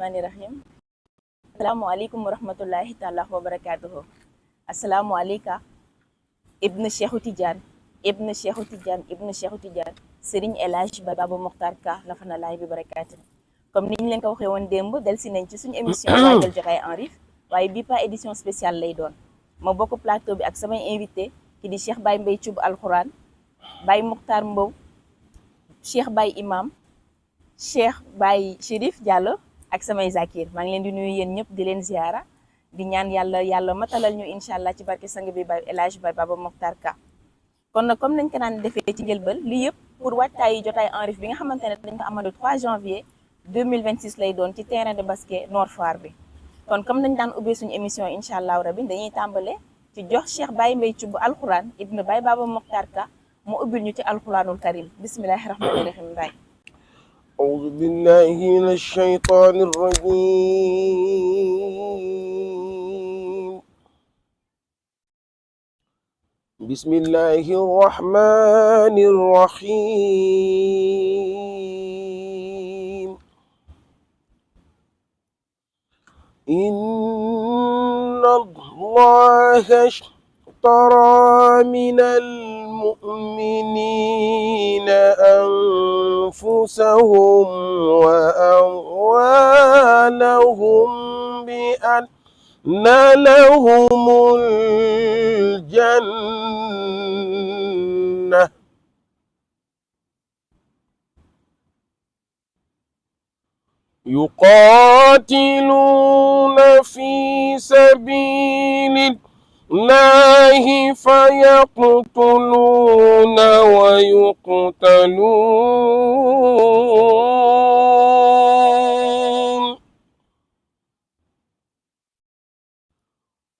Bismillahirrahmanirrahim. Assalamualaikum warahmatullahi taala wabarakatuh. Assalamualaikum. Ibn Cheikhu Tidiane, Ibn Cheikhu Tidiane, Serigne El Hadj Baba Mokhtar Ka nafana laay bi barakaati. Comme niñ leen ko waxee woon démb delsi nañ ci suñu émission waajal jotaay en RIF waaye bii pas édition spéciale lay doon ma bokk plateau bi ak samay invité ki di Cheikh Baye Mbaye Thioub Alxuraan, Baye Mokhtar Mbow, Cheikh Baye Imam, Cheikh Baye Chérif Diallo ak samay zakir maa ngi leen di nuyu yéen ñëpp di leen ziara di ñaan yàlla matalal ñu incha allah ci barke sang bi Baye El Hadj Baba Mokhtar Ka. kon nag comme nañ ko naan defee ci njëlbal lii yëpp pour waajtaayu jotaay en RIF bi nga xamante ne dañ ko amal le 3 janvier 2026 lay doon ci terrain de basket Nord Foire bi. kon comme nañ daan ubbee suñu émission incha allah rabi dañuy tàmbale ci jox Cheikh Baye Mbaye Thioub Alxuraan ibn Baye Baba Mokhtar Ka mu ubbil ñu ci alxuraanul karim bismillahi rahmaani rahim Baye. أعوذ بالله من الشيطان الرجيم بسم الله الرحمن الرحيم إن الله اشترى من المؤمنين أنفسهم وأموالهم بأن لهم الجنة يقاتلون في سبيل الله فيقتلون ويقتلون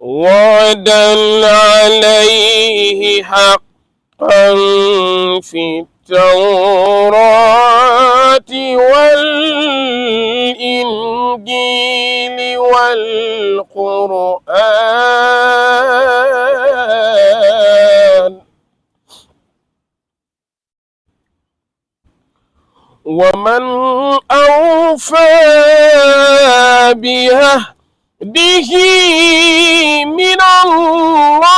وعدا عليه حقا في التوراة والإنجيل والقرآن ومن أوفى بعهده من الله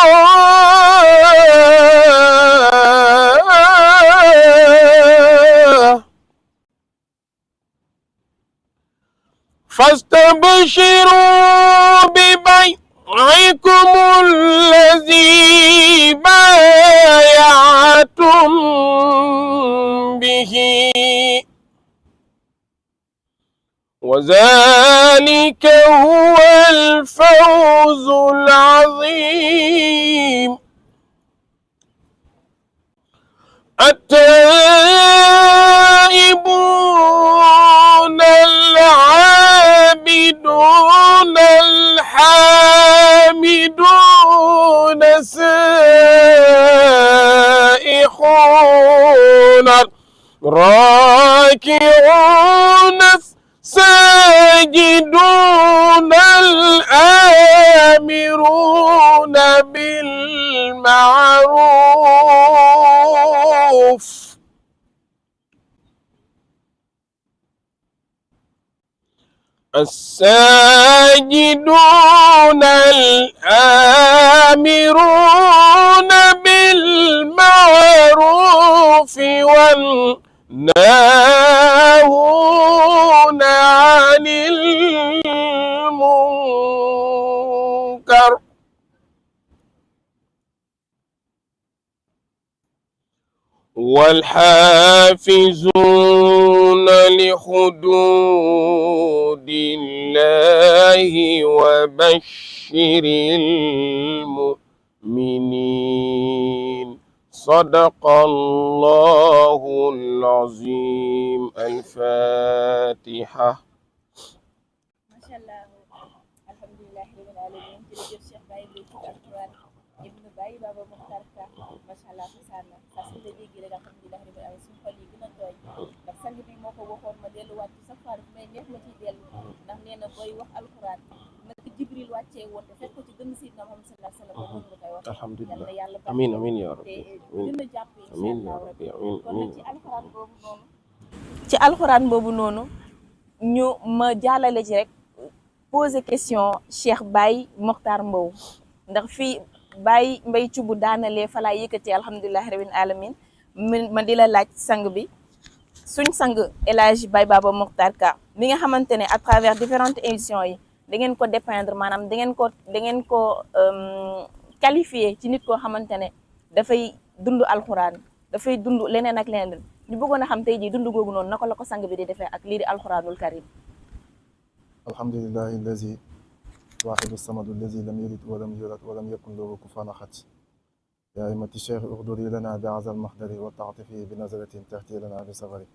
فاستبشروا ببيعكم الذي بايعتم به وذلك هو الفوز العظيم التائبون العابدون الحامدون السائحون الراكعون الساجدون الآمرون بالمعروف الساجدون الآمرون بالمعروف والناهون عن المنكر والحافظون لحدود الله وبشر المؤمنين صدق الله العظيم. الفاتحة. ما شاء الله الحمد لله رب العالمين jërëjëf Cheikh Baye Mbaye Thioub Alxuraan ibn Baye Baba Mokhtar Ka macha allah saana saa su la dégg rek alhamdulilah rabbil alamin suñu xol yi gën a tooy ndax sang bi moo ko waxoon ma delluwaat ci sa fois may neex ma ciy dellu ndax nee na booy wax alxuraan naka Jibril wàccee woon te fekk ko ci dënn Seydina Muhammad sallallahu alayhi wa sallam nga koy wax alhamdulilah yàlla amiin amiin yaa rabbi te gën a jàpp amiin incha yaa allah rabbi rabbi amiin kon nag amiin ci alxuraan boobu noonu ñu ma jàllale ci rek poser question Cheikh Baye Mokhtar Mbow ndax fii Baye Mbaye Thioub daanalee fa laa yëkkati alhamdulilah rabbil alamin ma di la laaj sang bi suñ sang El Hadj Baye Baba Mokhtar Ka mi nga xamante ne à travers différentes émissions yi da ngeen ko dépeindre maanaam da ngeen ko qualifié ci nit koo xamante ne dafay dund alxuraan dafay dund leneen ak leneen ñu bëggoon a xam tey jii dund googu noonu naka la ko sang bi di defee ak lii di alxuraanul karim. alhamdulillahi allazi waaxidu samadu allazi lam yalid walam yulad walam yakun lahu kufuwan ahad yaa a'immati cheikh uxduri lana bi azal mahdari wa taatifi bi nazaratin tahti lana bi safari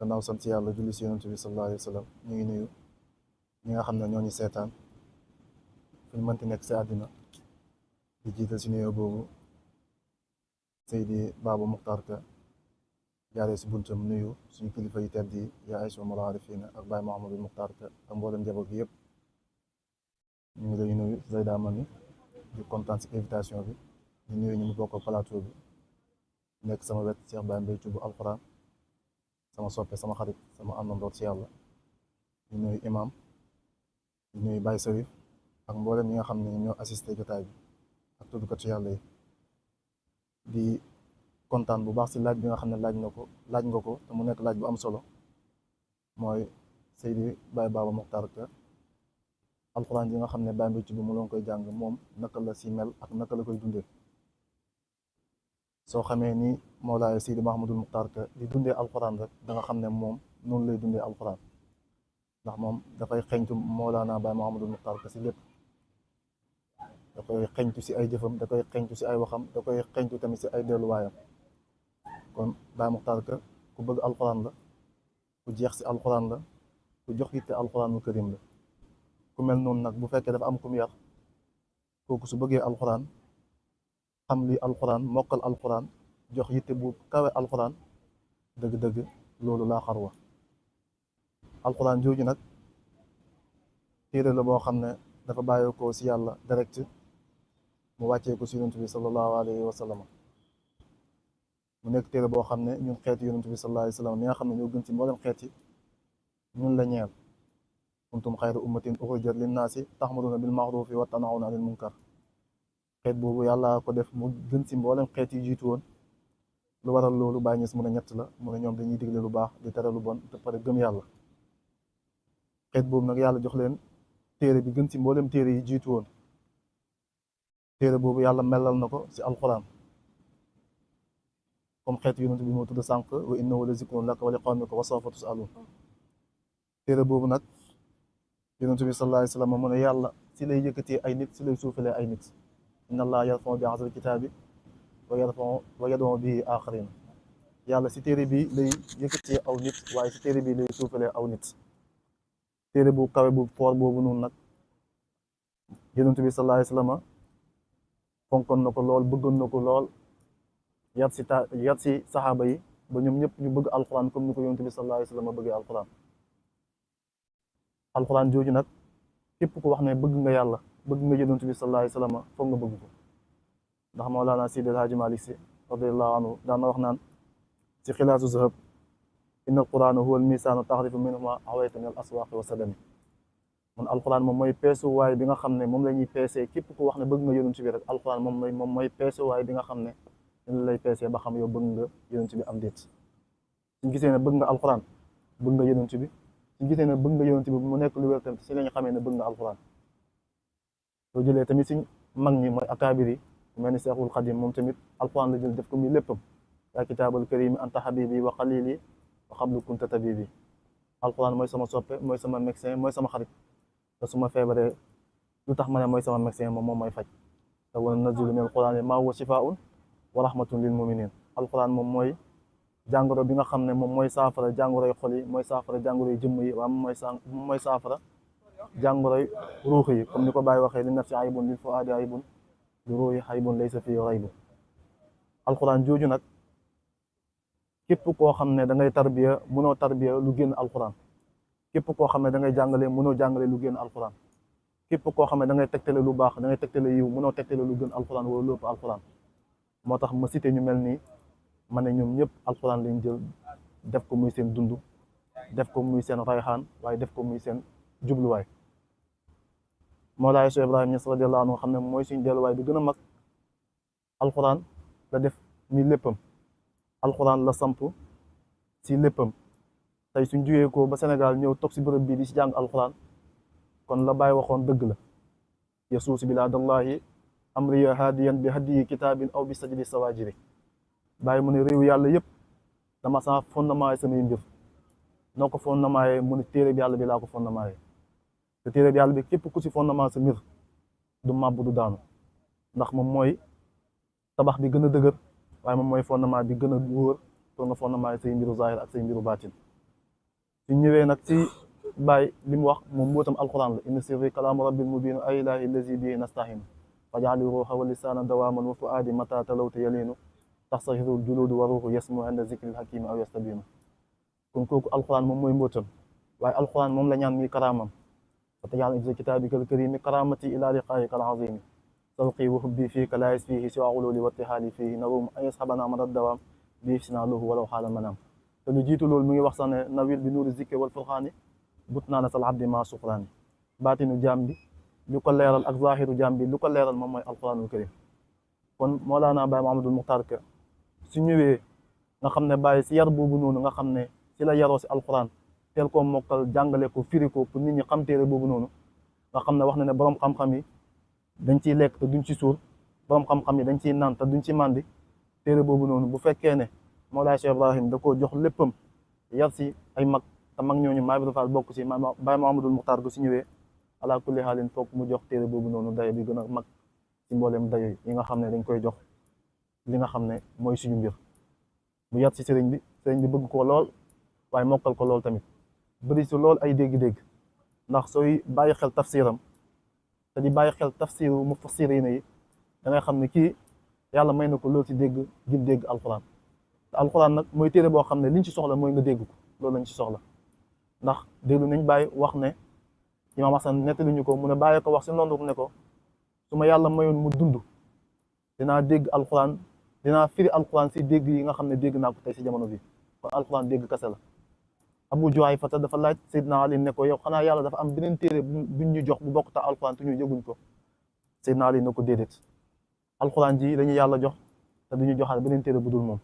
gannaaw sant yàlla julli si yonent bi sallallahu alayhi wa sallam ñu ngi nuyu ñi nga xam ne ñoo ñu seetaan fu ñu mënti nekk si àddina di jiital si nuyoo boobu Seydi Baba Mokhtar Ka jaaree si buntam nuyu suñu kilifa yi tedd yi yaa Aïcha Mawla Arifina ak Baye Mouhamadou Mokhtar Ka ak mboolem njaboot gi yëpp ñu ngi lay nuyu Zeyda Mami di kontaan si invitation bi di nuyu ñu mu bokk plateau bi nekk sama wet Cheikh Baye Mbaye Thioub alxuraan sama soppe sama xarit sama àndandoor ci yàlla di nuyu imam di nuyu Baye Serif ak mboolem ñi nga xam ne ñoo assisté jotaay bi ak tuddkat ci yàlla yi di kontaan bu baax si laaj bi nga xam ne laaj nga ko te mu nekk laaj bu am solo mooy Seydi Baye Baba Mokhtar Ka alxuraan yi nga xam ne Baye Mbaye Thioub mu loon koy jàng moom naka la si mel ak naka la koy dundee soo xamee ni Mawlaay Seydi Mahamadul Mokhtar Ka di dundee alxuraan rek da nga xam ne moom noonu lay dundee alxuraan ndax moom dafay xeñtu Mawlaana Baye Mahamadul Mokhtar Ka si lépp da koy xeñtu si ay jëfam da koy xeñtu si ay waxam da koy xeñtu tamit si ay delluwaayam kon Baye Mokhtar Ka ku bëgg alxuraan la ku jeex si alxuraan la ku jox yitte alxuraanul karim la ku mel noonu nag bu fekkee dafa am ku mu yar kooku su bëggee alxuraan xam li alxuraan mokkal alxuraan jox yitte bu kawe alxuraan dëgg-dëgg loolu laa xarwa alxuraan jooju nag téere la boo xam ne dafa bàyyeekoo si yàlla direct mu wàccee ko si yonent bi sallallahu alayhi wa sallam mu nekk téere boo xam ne ñun xeeti yonent bi sallallahu alayhi wa sallam mi nga xam ne ñoo gën ci mboolem xeet yi ñun la ñeel kuntum xayra ummatin uxrijat linnaasi taxmuruna bil maxrufi wa tanhawna anil munkar xeet boobu yàlla ko def mu gën ci mboolem xeet yi jiitu woon lu waral loolu Baay Ñas mu ne ñett la mu ne ñoom dañuy digle lu baax di tere lu bon te pare gëm yàlla xeet boobu nag yàlla jox leen téere bi gën ci mboolem téere yi jiitu woon téere boobu yàlla melal na ko ci alxuraan comme xeet yonent bi moo tudd sànq wa innahu la zikrun laka wa li qawmika wa sawfa tusalun téere boobu nag yonent bi sallallahu alayhi wa sallam mu ne yàlla si lay yëkkatee ay nit si lay suufalee ay nit inna allaha yarfa'u bi hadhal kitaabi wa yad'u bihi aaxarina yàlla si téere bi lay yëkkatee aw nit waaye si téere bi lay suufalee aw nit téere bu kawe bu foor boobu noonu nag yonent bi sallallahu alayhi wa sallam fonkoon na ko lool bëggoon na ko lool yar si saxaaba yi ba ñoom ñëpp ñu bëgg alxuraan comme ni ko yonent bi sallallahu alayhi wa sallam bëggee alxuraan jooju nag képp ku wax ne bëgg nga yàlla bëgg nga yonent bi sallallahu alayhi wa sallam foog nga bëgg ko ndax Mawlana Seydi El Hadji Malick Sy radiyallahu anhu daan na wax naan ci xilaasu zahab inna alqurana huwa almisaanu taxrifu minhu ma awayta min al aswaaqi wa sadami man alxuraan moom mooy peesuwaay bi nga xam ne moom la ñuy peesee képp ku wax ne bëgg nga yonent bi rek alxuraan moom mooy peesuwaay bi nga xam ne ñu lay peesee ba xam yow bëgg nga yonent bi am déet suñ gisee ne bëgg nga alxuraan bëgg nga yonent bi suñ gisee ne bëgg nga yonent bi mu nekk lu wér tamit si la ñu xamee ne bëgg nga alxuraan soo jëlee tamit suñ mag ñi mooy akaabir yi mel ni Seexul Xadim moom tamit alxuraan la jël def ko muy léppam yaa kitaabal karimi anta habibi wa xalili wa xablu kunta tabibi alxuraan mooy sama soppe mooy sama médecin mooy sama xarit te su ma feebaree lu tax ma ne mooy sama médecin moom mooy faj te wa nazilu min alxuraan maa huwa shifaa'un wa rahmatun lil muminin alxuraan moom mooy jàngoro bi nga xam ne moom mooy saafara jàngoroy xol yi mooy saafara jàngoroy jëmm yi waaye moom mooy saafara jàngoroy ruux yi comme ni ko Baye waxee li nafsi aybun lil fuaadi aybun li ruuhi aybun laysa fii raybun alxuraan jooju nag képp koo xam ne da ngay tarbiya mënoo tarbiya lu génn alxuraan képp koo xam ne da ngay jàngale mënoo jàngale lu génn alxuraan képp koo xam ne da ngay tegtale lu baax da ngay tegtale yiw mënoo tegtale lu gën alxuraan wala lépp alxuraan moo tax ma cité ñu mel nii ma ne ñoom ñëpp alxuraan lañ jël def ko muy seen dund def ko muy seen rayxaan waaye def ko muy seen jubluwaay. Mawlaay Cheikh Ibrahima Niass radiyallahu anhu xam ne mooy suñu delluwaay bi gën a mag alxuraan la def muy léppam, alxuraan la samp si léppam. tey suñ jugee ko ba Sénégal ñëw toog si bërëb bii di si jàng alxuraan kon la Baay waxoon dëgg la. yasuus bilaadallahi amriya hadiyan bi hadiyi kitaabin aw bi sajdi sawaajiri. Baay mu ne réew yàlla yëpp dama saa fondement samay mbir. noo ko fondement mu ne téere bi yàlla bi laa ko fondement te téere bi yàlla bi képp ku si fondement sa mbir du màbb du daanu, ndax moom mooy tabax bi gën a dëgër waaye moom mooy fondement bi gën a wóor pour nga fondement say mbiru zahir ak say mbiru baatin. su ñëwee nag ci Baay li mu wax moom mbootam alquran la. inna sirri kalaamu rabbil mubiin ay ilaahi lazi bihi nastahin faj'ali ruuha wa lisaana dawaaman wa fuaadi mata talawta yaliinu taxsahiru juluudu wa ruuhu yasmu inda zikril hakimi aw yastabiinu. kon kooku alquran moom mooy mbootam waaye alquran moom la ñaan muy karaamam. fa taj'al ibza kitaabikal kariimi karaamati ila liqaa'ikal aziimi sawqi wa hubbi fiika laa yasfiihi siwaa ululi wa ittihaadi fiihi naruumu an yasxabanaa mada dawaam bi sinaa lahu walaw xaala manaam. te lu jiitu loolu mu ngi wax sax ne nawil bi nuuri zikri wal furxaani but naa na sal abdi ma suqraani. baatinu jaam bi lu ko leeral ak zahiru jaam bi lu ko leeral moom mooy alquranul karim. kon Mawlaana Baay Muhammadul Muxtaar Ka su ñëwee nga xam ne Baay si yar boobu noonu nga xam ne si la yaroo si alquran teel koo mokkal jàngale ko firi ko pour nit ñi xam téere boobu noonu nga xam ne wax na ne borom xam-xam yi dañ ciy lekk te duñ ci suur, borom xam-xam yi dañ ciy naan te duñ ci màndi. téere boobu noonu bu fekkee ne Mawlaay Cheikh Ibrahim da koo jox léppam yar si ay mag te mag ñooñu Maam Ibra Fall bokk si Baay Muhammadul Muxtaar Ka su ñëwee ala kulli xaalin foog mu jox téere boobu noonu dayo bi gën a mag si mboolem dayo yi nga xam ne dañ koy jox li nga xam ne mooy suñu mbir. mu yar si sëriñ bi bëgg ko lool waaye mokkal ko lool tamit bëri si lool ay dégg-dégg ndax sooy bàyyi xel tafsiram te di bàyyi xel tafsiru mufassiriina yi da ngay xam ne kii yàlla may na ko lool si dégg gim dégg alquran. te alquran nag mooy téere boo xam ne liñ ci soxla mooy nga dégg ko loolu lañ ci soxla. ndax déglu nañ Baay wax ne Imaam Hasan nettali ñu ko mu ne Baay ko wax si noonu ne ko su ma yàlla mayoon mu dund dinaa dégg alquran dinaa firi alquran si dégg yi nga xam ne dégg naa ko tey si jamono bi. kon alquran dégg kase la. Abu Juhayfa dafa laaj Seydina Ali ne ko yow xanaa yàlla dafa am beneen téere buñ ñu jox bu bokk ta alquran te ñu yëguñ ko. Seydina Ali ne ko déedéet alquran ji dañu yàlla jox te duñu joxaat beneen téere bu dul moom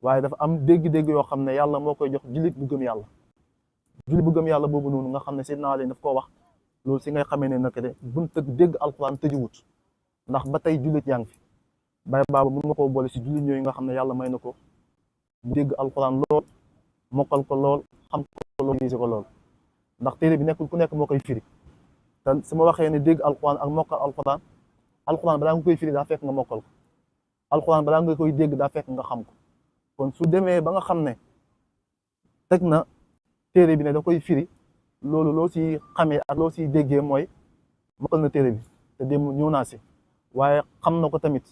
waaye dafa am dégg-dégg yoo xam ne yàlla moo koy jox jullit bu gëm yàlla. jullit bu gëm yàlla boobu noonu nga xam ne Seydina Ali daf koo wax loolu si ngay xamee ne naka de buntu dégg alquran tëjuwut ndax ba tey jullit yaa ngi fi. Baay Baaba mun nga koo boole si jullit ñooyu nga xam ne yàlla may na ko mu dégg alquran lool mokkal ko lool xam ko lool lise ko lool ndax téere bi nekkul ku nekk moo koy firi. te su ma waxee ne dégg alquran ak mokkal alquran balaa nga koy firi daa fekk nga mokkal ko, alquran balaa nga koy dégg daa fekk nga xam ko. kon su demee ba nga xam ne teg na téere bi ne da koy firi loolu loo si xamee ak loo si déggee mooy mokkal na téere bi te dem ñëw naa si waaye xam na ko tamit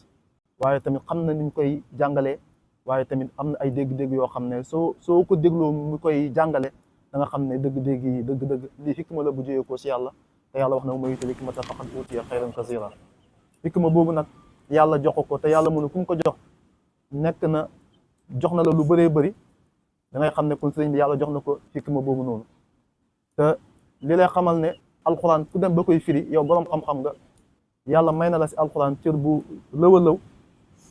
waaye tamit xam na niñ koy jàngalee waaye tamit am na ay dégg-dégg yoo xam ne soo ko dégloo mu koy jàngale da nga xam ne dëgg-dégg yi dëgg-dëgg lii xikma la bu jógee ko si yàlla te yàlla wax na mooy yu'til hikmata faqad uutiya xayran kasiira. xikma boobu nag yàlla jox ko te yàlla mënu ku mu ko jox nekk na jox na la lu bëree bëri da ngay xam ne kon sëriñ bi yàlla jox na ko xikma boobu noonu. te li lay xamal ne alquran ku dem ba koy firi yow borom xam-xam nga yàlla may na la si alquran cër bu lëw a lëw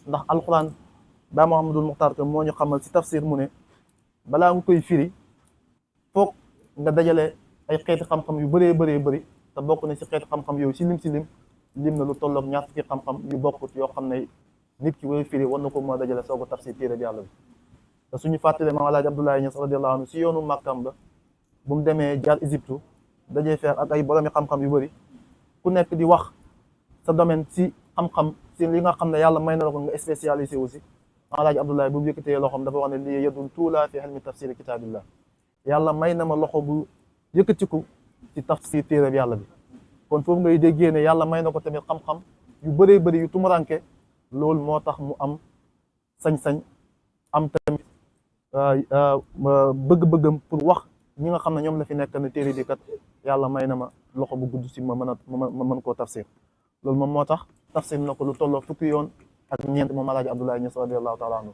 ndax alquran Baay Muhammadul Muxtaar Ka moo ñu xamal si tafsir mu ne balaa nga koy firi foog nga dajale ay xeeti xam-xam yu bëree bëri te bokk na si xeeti xam-xam yooyu si lim na lu tolloog ñaar fukki xam-xam yu bokkut yoo xam ne nit ki koy firi war na ko mën a dajale soo ko tafsir téere bi yàlla bi. te suñu fàttalee Maam Alaaji Abdoulaye Niass radiyallahu anhu si yoonu Màkkam ba bu mu demee jaar Égypte dajee feer ak ay boromi xam-xam yu bëri ku nekk di wax sa domaine si xam-xam si li nga xam ne yàlla may na la ko nga spécialisé aussi. Maam Alaaji Abdoulaye bu mu yëkkatee loxoom dafa wax ne lii yadun tuulaa fi ilmi tafsir kitaabillah yàlla may na ma loxo bu yëkkatiku ci tafsir téere bi yàlla bi. kon foofu ngay déggee ne yàlla may na ko tamit xam-xam yu bëree bëri yu tumuranke loolu moo tax mu am sañ-sañ am tamit bëgg-bëggam pour wax ñi nga xam ne ñoom la fi nekk ne téere bi kat yàlla may na ma loxo bu gudd si ma mën koo tafsir. loolu moom moo tax tafsir na ko lu tolloo fukki yoon ak ñeent moom Alaaji Abdoulaye Niass radiyallahu taala anhu.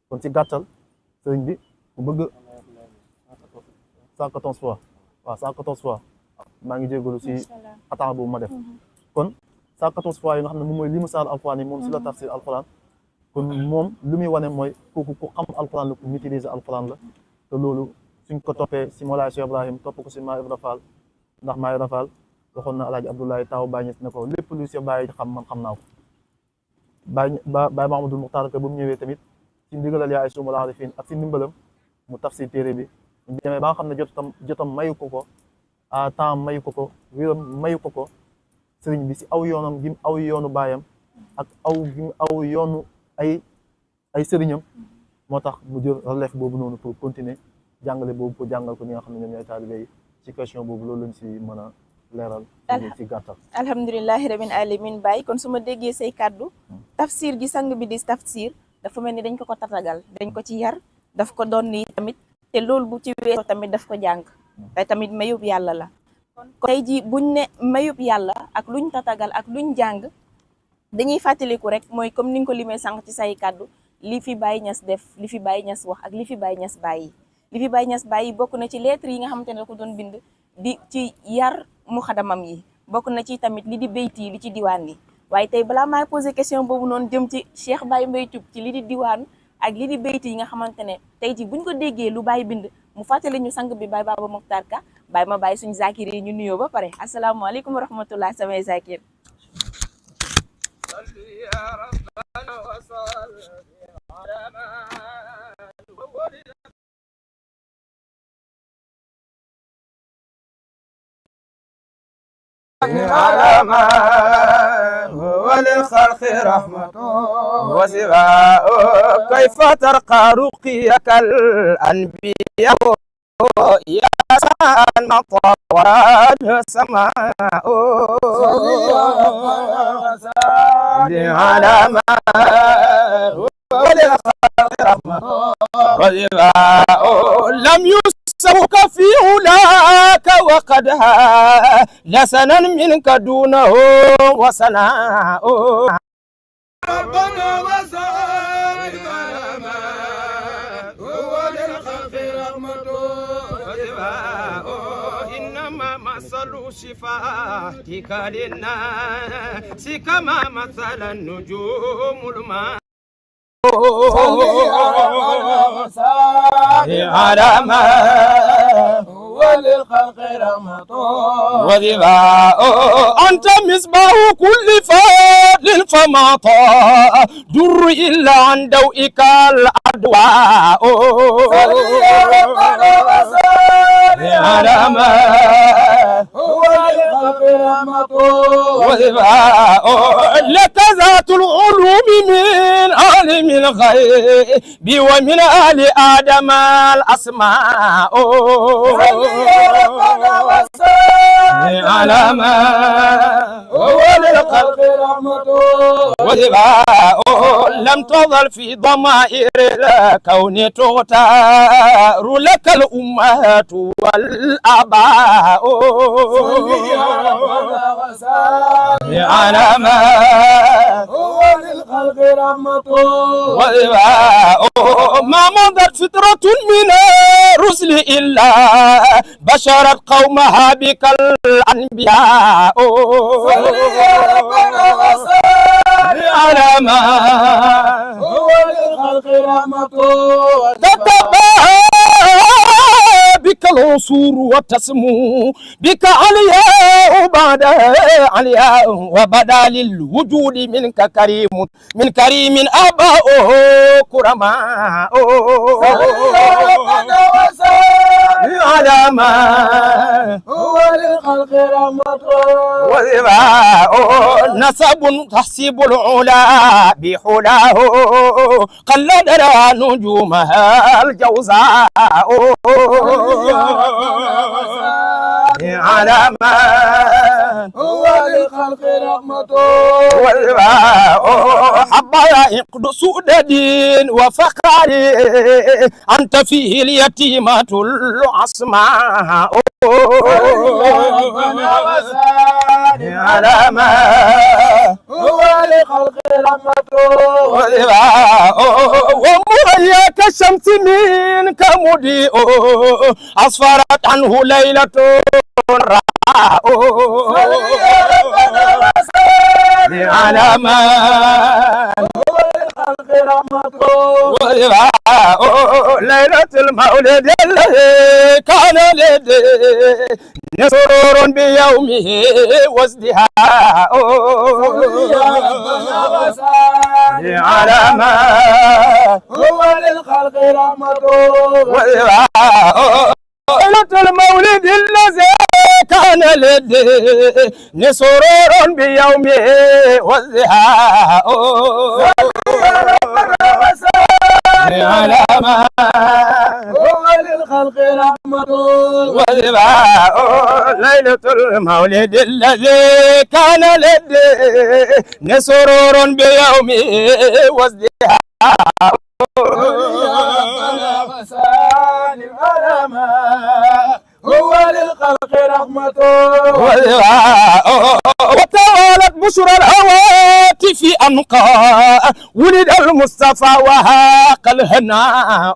kon ci gàttal sëriñ bi bu bëgg 114 fois waaw 114 fois maa ngi jégalu si xataa boobu ma def kon 114 fois yi nga xam ne moom mooy limu saar alquran yi moom si la tafsir alquran kon moom lu muy wane mooy kooku ku xam alquran la ku maîtriser alquran la te loolu suñ ko toppee si Mawlaay Cheikh Ibrahim topp ko si Maam Ibra Fall ndax Maam Ibra Fall waxoon na Alaaji Abdoulaye Taw Baye Niass ne ko lépp lu si Baye xam man xam naa ko Baye Mahamadul Muxtaar ba mu ñëwee tamit si ndigalal yaa ay suumul aarifin ak si ndimbalam mu tafsir téere bi ñu demee ba nga xam ne jotam mayu ko temps mayu ko wéram mayu ko sëriñ bi si aw yoonam gi aw yoonu baayam ak aw yoonu ay sëriñam moo tax mu jël relève boobu noonu pour continuer jàngale boobu pour jàngal ko ñi nga xam ne ñoom ñooy taalibe yi ci question boobu loolu lañ si mën a leeral ci gàttal alhamdulilahi rabbil alamin Baye kon su ma déggee say kàddu tafsir gi sang bi di tafsir dafa mel ni dañ ko tatagal dañ ko ci yar daf ko doon nii tamit te loolu bu ci weesoo tamit daf ko jàng te tamit mayub yàlla la kon tey ji buñ ne mayub yàlla ak luñ tatagal ak luñ jàng dañuy fàttaliku rek mooy comme ni nga ko limee sànq ci say kàddu li fi Baye Niass def li fi Baye Niass wax ak li fi Baye Niass bàyyi li fi Baye Niass bàyyi bokk na ci lettre yi nga xamante ne da ko doon bind di ci yar mu xadamam yi bokk na ci tamit li di béyti yi li ci diwaan yi waaye tey balaa maa posé question boobu noonu jëm ci Cheikh Baye Mbaye Thioub ci li di diwaan ak li di béyti yi nga xamante ne tey ji buñ ko déggee lu Baye bind mu fàttali ñu sang bi Baye Baba Mokhtar Ka Baye ma bàyyi suñu zakir yi ñu nuyoo ba pare asalaamaaleykum wa rahmatullah samay zakir على ما وللخلق رحمة وسواء كيف ترقى رقيك الأنبياء يا سان طواد السماء على ما وللخلق رحمة وسواء لم يسوك في علاك وقدها لسنا منك دونه وسناء ربنا وسائر ما هو للخلق رحمة وشفاء إنما مثل شفاعتك للناس كما مثل النجوم الماء على ما هو للخلق رحمة وشفاء أنت مصباح كل فضل فما در إلا عن دوئك الأدواء على ما هو للخلق رحمة وشفاء لك ذات العلوم من عالم الغيب ومن آل آدم الأسماء على ما هو للخلق رحمة وشفاء لم تظل في ضمائر الكون تغتار لك الأمهات والآباء على ما هو للخلق رحمة وشفاء ما مضت فترة من الرسل إلا بشرت قومها بك الأنبياء على ما هو للخلق رحمة تتبع بك العصور وتسمو بك علياء بعد علياء وبدا للوجود منك كريم من كريم آباؤه كرماء على ما هو للخلق رحمة وشفاء نسب تحسب العلا بحلاه قلد نجومها الجوزاء على ما هو للخلق رحمة وشفاء حب يقد سؤدد وفقر أنت فيه اليتيمة العصماء على ما هو ولخلق رحمته ومهيا كالشمس منك مضيء أصفرت عنه ليلة على ما ولخلق رحمته ليلة المولد الذي كان لديه سرور بيومه وازدهاء على ما هو للخلق رحمته ليلة المولد الذي كان لديه سرور بيومه وازدهاء على ما هو للخلق رحمته ليلة المولد الذي كان لديه سرور بيومه وازدهاء هو للخلق رحمته وتوالت بشرى الهواتف أنقى ولد المصطفى وهاق الهناء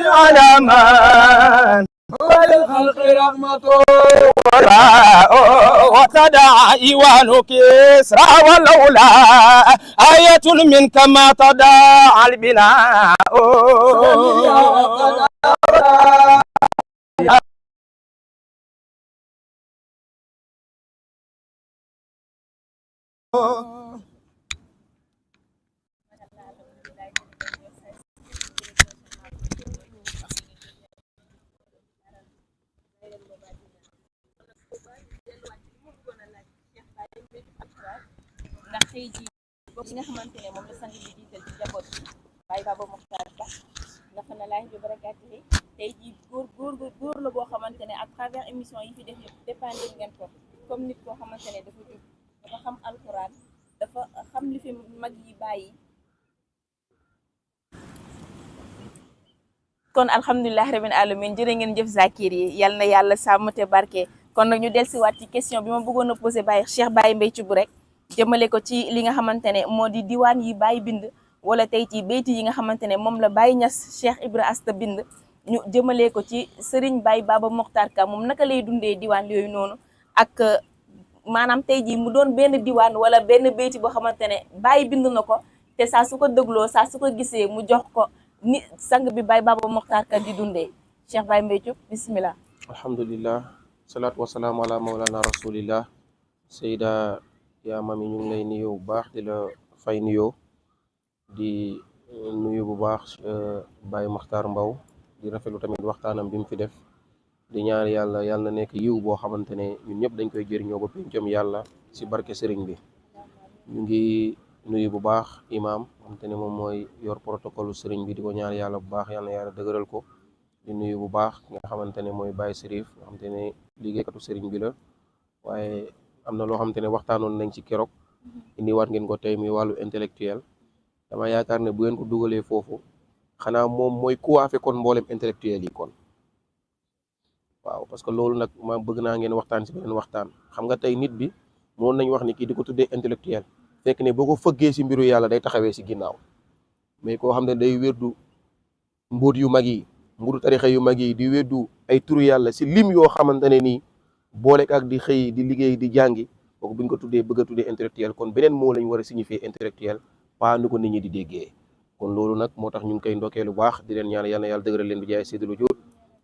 على من هو للخلق رحمته وتدعى إيوان كسرى ولولا آية منك ما تدعى البناء ndax tey jii bokk yi nga xamante ne moom la sang bi jiital ci njaboot bi Baye Baba Mokhtar Ka ndafa na laay bi barakaati yi tey jii góor la boo xamante ne à travers émission yi fi def yëpp dépendre ngeen ko comme nit koo xamante ne dafa jub dafa xam alxuraan dafa xam li fi mag yi bàyyi. kon alhamdulilah rabbil alamin jërë ngeen jëf zakir yi yal na yàlla sàmm te barke kon nag ñu dellusiwaat ci question bi ma bëggoon a posé Baye Cheikh Baye Mbaye Thioub rek jëmale ko ci li nga xamante ne moo di diwaan yi Baye bind wala tey ci béyti yi nga xamante ne moom la Baye Niass Cheikh Ibra Asta bind ñu jëmale ko ci Serigne Baye Baba Mokhtar Ka moom naka lay dundee diwaan yooyu noonu ak maanaam tey jii mu doon benn diwaan wala benn béyti boo xamante ne Baye bind na ko te saa su ko dégloo saa su ko gisee mu jox ko ni sang bi Baye Baba Mokhtar Ka di dundee Cheikh Baye Mbaye Thioub bismillah. alhamdulillah salaatu wasalaamu ala mawlana rasulillah sayda yaa mami ñu ngi lay nuyu bu baax di la fay nuyoo di nuyu bu baax Baye Makhtar Mbow di rafetlu tamit waxtaanam bi mu fi def di ñaan yàlla yàlla na nekk yiw boo xamante ne ñun ñëpp dañ koy jëriñoo ba pencam yàlla si barke sëriñ bi. ñu ngi nuyu bu baax imam xamante ne moom mooy yor protocole sëriñ bi di ko ñaan yàlla bu baax yàlla na yàlla dëgëral ko. di nuyu bu baax nga xamante ne mooy Baye Serif nga xamante ne liggéeykatu sëriñ bi la waaye am na loo xamante ne waxtaanoon nañ ci keroog indiwaat ngeen ko tey muy wàllu intellectuel dama yaakaar ne bu ngeen ko dugalee foofu xanaa moom mooy kuwaafe kon mboolem intellectuel yi kon waaw parce que loolu nag ma bëgg naa ngeen waxtaan si beneen waxtaan xam nga tey nit bi moom nañ wax ni kii di ko tuddee intellectuel fekk ne boo ko fëggee si mbiru yàlla day taxawee si ginnaaw mais koo xam ne day wérdu mbóot yu mag yi mburu tarixa yu mag yi di weddu ay turu yàlla si lim yoo xamante ne nii boole ak di xëy di liggéey di jàngi kooku buñ ko tuddee bëgg a tuddee intellectuel kon beneen moo lañ war a signifier intellectuel pas ni ko nit ñi di déggee kon loolu nag moo tax ñu ngi koy ndokkee lu baax di leen ñaan yàlla na yàlla dëgëral leen bi jaay séddalu jur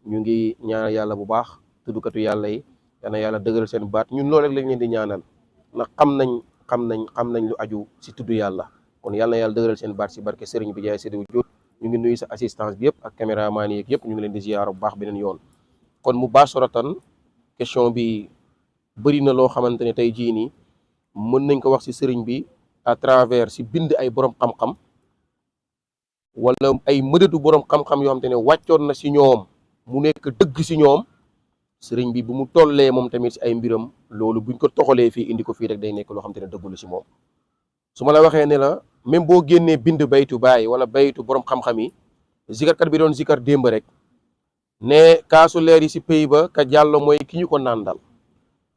ñu ngi ñaan yàlla bu baax tuddukatu yàlla yi yal na yàlla dëgëral seen baat ñun loolu rek lañ leen di ñaanal ndax xam nañ lu aju si tudd yàlla kon yàlla na yàlla dëgëral seen baat si barke sëriñ bi jaay séddalu jur ñu ngi nuyu sa assistance bi yëpp ak caméraman yi yëpp ñu ngi leen di ziyaar bu baax beneen yoon kon mu baasaratan question bi bëri na loo xamante ne tey jii nii mën nañ ko wax si sëriñ bi à travers si bind ay borom xam-xam wala ay mëdatu borom xam-xam yoo xamante ne wàccoon na si ñoom mu nekk dëgg si ñoom sëriñ bi bu mu tollee moom tamit si ay mbiram loolu buñ ko toxalee fii indi ko fii rek day nekk loo xamante ne dëggul si moom su ma la waxee ne la même boo génnee bind baytu baay wala baytu borom xam-xam yi zikarkat bi doon zikar démb rek ne kaasu leer yi si pays ba ka jàllo mooy ki ñu ko nàndal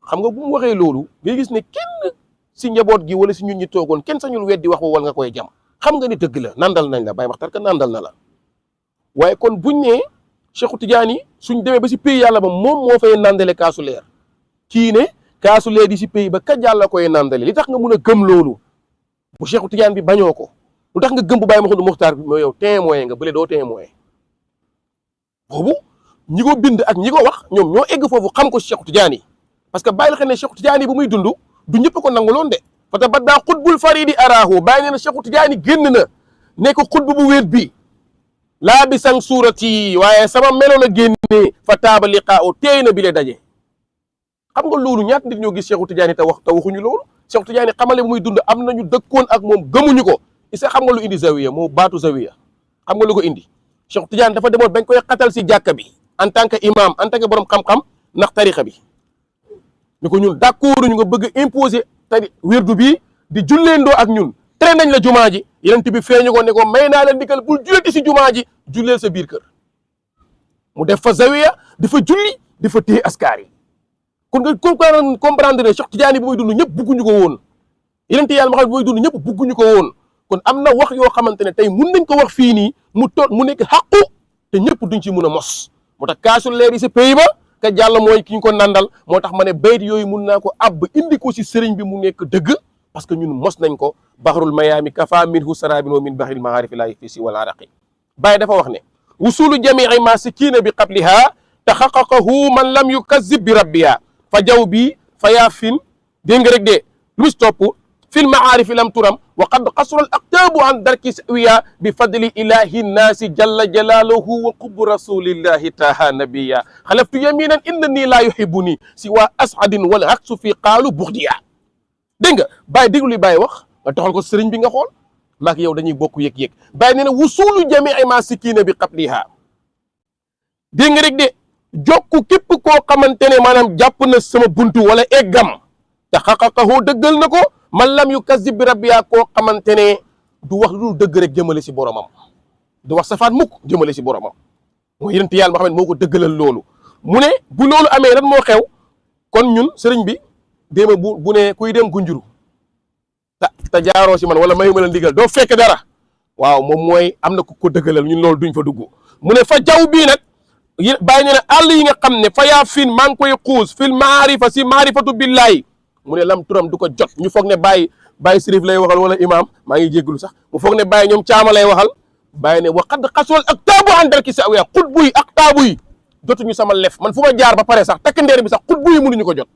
xam nga bu mu waxee loolu ngay gis ne kenn si njaboot gi wala si ñun ñi toogoon kenn sañul weddi wax wala nga koy jam xam nga ni dëgg la nandal nañ la Baye Makhtar ka nandal na la waaye kon buñ ne Cheikhu Tidiane suñ demee ba si pays yàlla ba moom moo fay nandale kaasu leer kii ne kaasu leer di si pays ba ka yàlla koy nandale li tax nga mun a gëm loolu bu Cheikhu Tidiane bi bañoo ko lu tax nga gëm bu Baye Mouhamadou Mokhtar bi mooy yow témoin nga bële doo témoin boobu ñi ko bind ak ñi ko wax ñoom ñoo egg foofu xam ko si Cheikhu Tidiane parce que bàyyi la xel ne Cheikhu Tidiane bu muy dund du ñëpp ko nanguloon de fa ta baddaa xutbul faridi araahu bàyyi nee na Cheikhu Tidiane génn na nekk xutbu bu wéet bi laa bi sang suurati waaye sama meloon a génnee fa taaba liqaa o teey na bi le daje xam nga loolu ñaata nit ñoo gis Cheikhu Tidiane te waxuñu loolu Cheikhu Tidiane xamale bu muy dund am nañu dëkkoon ak moom gëmuñu ko isa xam nga lu indi zawiya moo baatu zawiya xam nga lu ko indi Cheikhu Tidiane dafa demoon bañ koy xatal si jàkka bi en tant que imam en tant que borom xam-xam ndax tarixa bi ni ko ñun d'accord ñu nga bëgg a imposer tari wirdu bi di julleendoo ak ñun tere nañ la jumaa ji yeneen bi feeñu ko ne ko may naa la ndigal bul julleti si jumaa ji julleel sa biir kër mu def fa zawiya di fa julli di fa téye askar yi kon nga comprendre ne Cheikh Tidiane bu muy dund ñëpp bugguñu ko woon yeneen yàlla ma xam bu muy dund ñëpp bugguñu ko woon kon am na wax yoo xamante ne tey mun nañ ko wax fii nii mu nekk xàqu te ñëpp duñ ci mun a mos moo tax kaasul leer yi sa pays ba ka jàll mooy ki ñu ko nandal moo tax ma ne bayit yooyu mun naa ko ab indi ko si sëriñ bi mu nekk dëgg parce que ñun mos nañ ko bahrul mayaami kafa minhu sarabin wa min bahril maarifi laa fi si wal araqi Baye dafa wax ne wusulu jamii ma sikina bi qabliha taxaqaqahu man lam yukazib bi rabbiha fa jaw bi fa yaafin dégg nga rek de lu si topp fil maarifi lam turam wa qad qasura al aqtaabu an darki sawiya bi fadli ilahi nnaasi jalla jalaaluhu wa qubbu rasulillahi taha nabiya xalaftu yaminan innani laa yuhibuni siwa asadin wal aksu fi qaalu buxdiya dégg nga Baye déglu li Baye wax nga taxal ko sëriñ bi nga xool maak yow dañuy bokk yëg-yëg Baye nee na wusulu jamii ma sikina bi qabliha dégg nga rek de jokku képp koo xamante ne maanaam jàpp na sama buntu wala eggam te xaqaqahu dëggal na ko man lam yu kasib bi rabbiya koo xamante ne du wax lu dëgg rek jëmale si boromam du wax safaat mukk jëmale si boromam mooy yonent yàlla Muhammad moo ko dëggalal loolu mu ne bu loolu amee lan moo xew kon ñun sëriñ bi déema bu ne kuy dem gunjuru te jaaroo si man wala mayu ma la ndigal doo fekk dara waaw moom mooy am na ku ko dëggalal ñun loolu duñ fa dugg mu ne fa jaw bii nag Baye nee na àll yi nga xam ne fa yaa fin maa ngi koy xuus fil maarifa si maarifatu billahi mu ne lam turam du ko jot ñu foog ne Baye Sirif lay waxal wala imam maa ngi jégglu sax mu foog ne Baye ñoom caama lay waxal Baye ne wa qad xaswal ak taabu an darki sa awiya xutbu yi ak taabu yi jotuñu sama lef man fu ma jaar ba pare sax takk ndeer bi sax xutbu yi mënuñu ko jot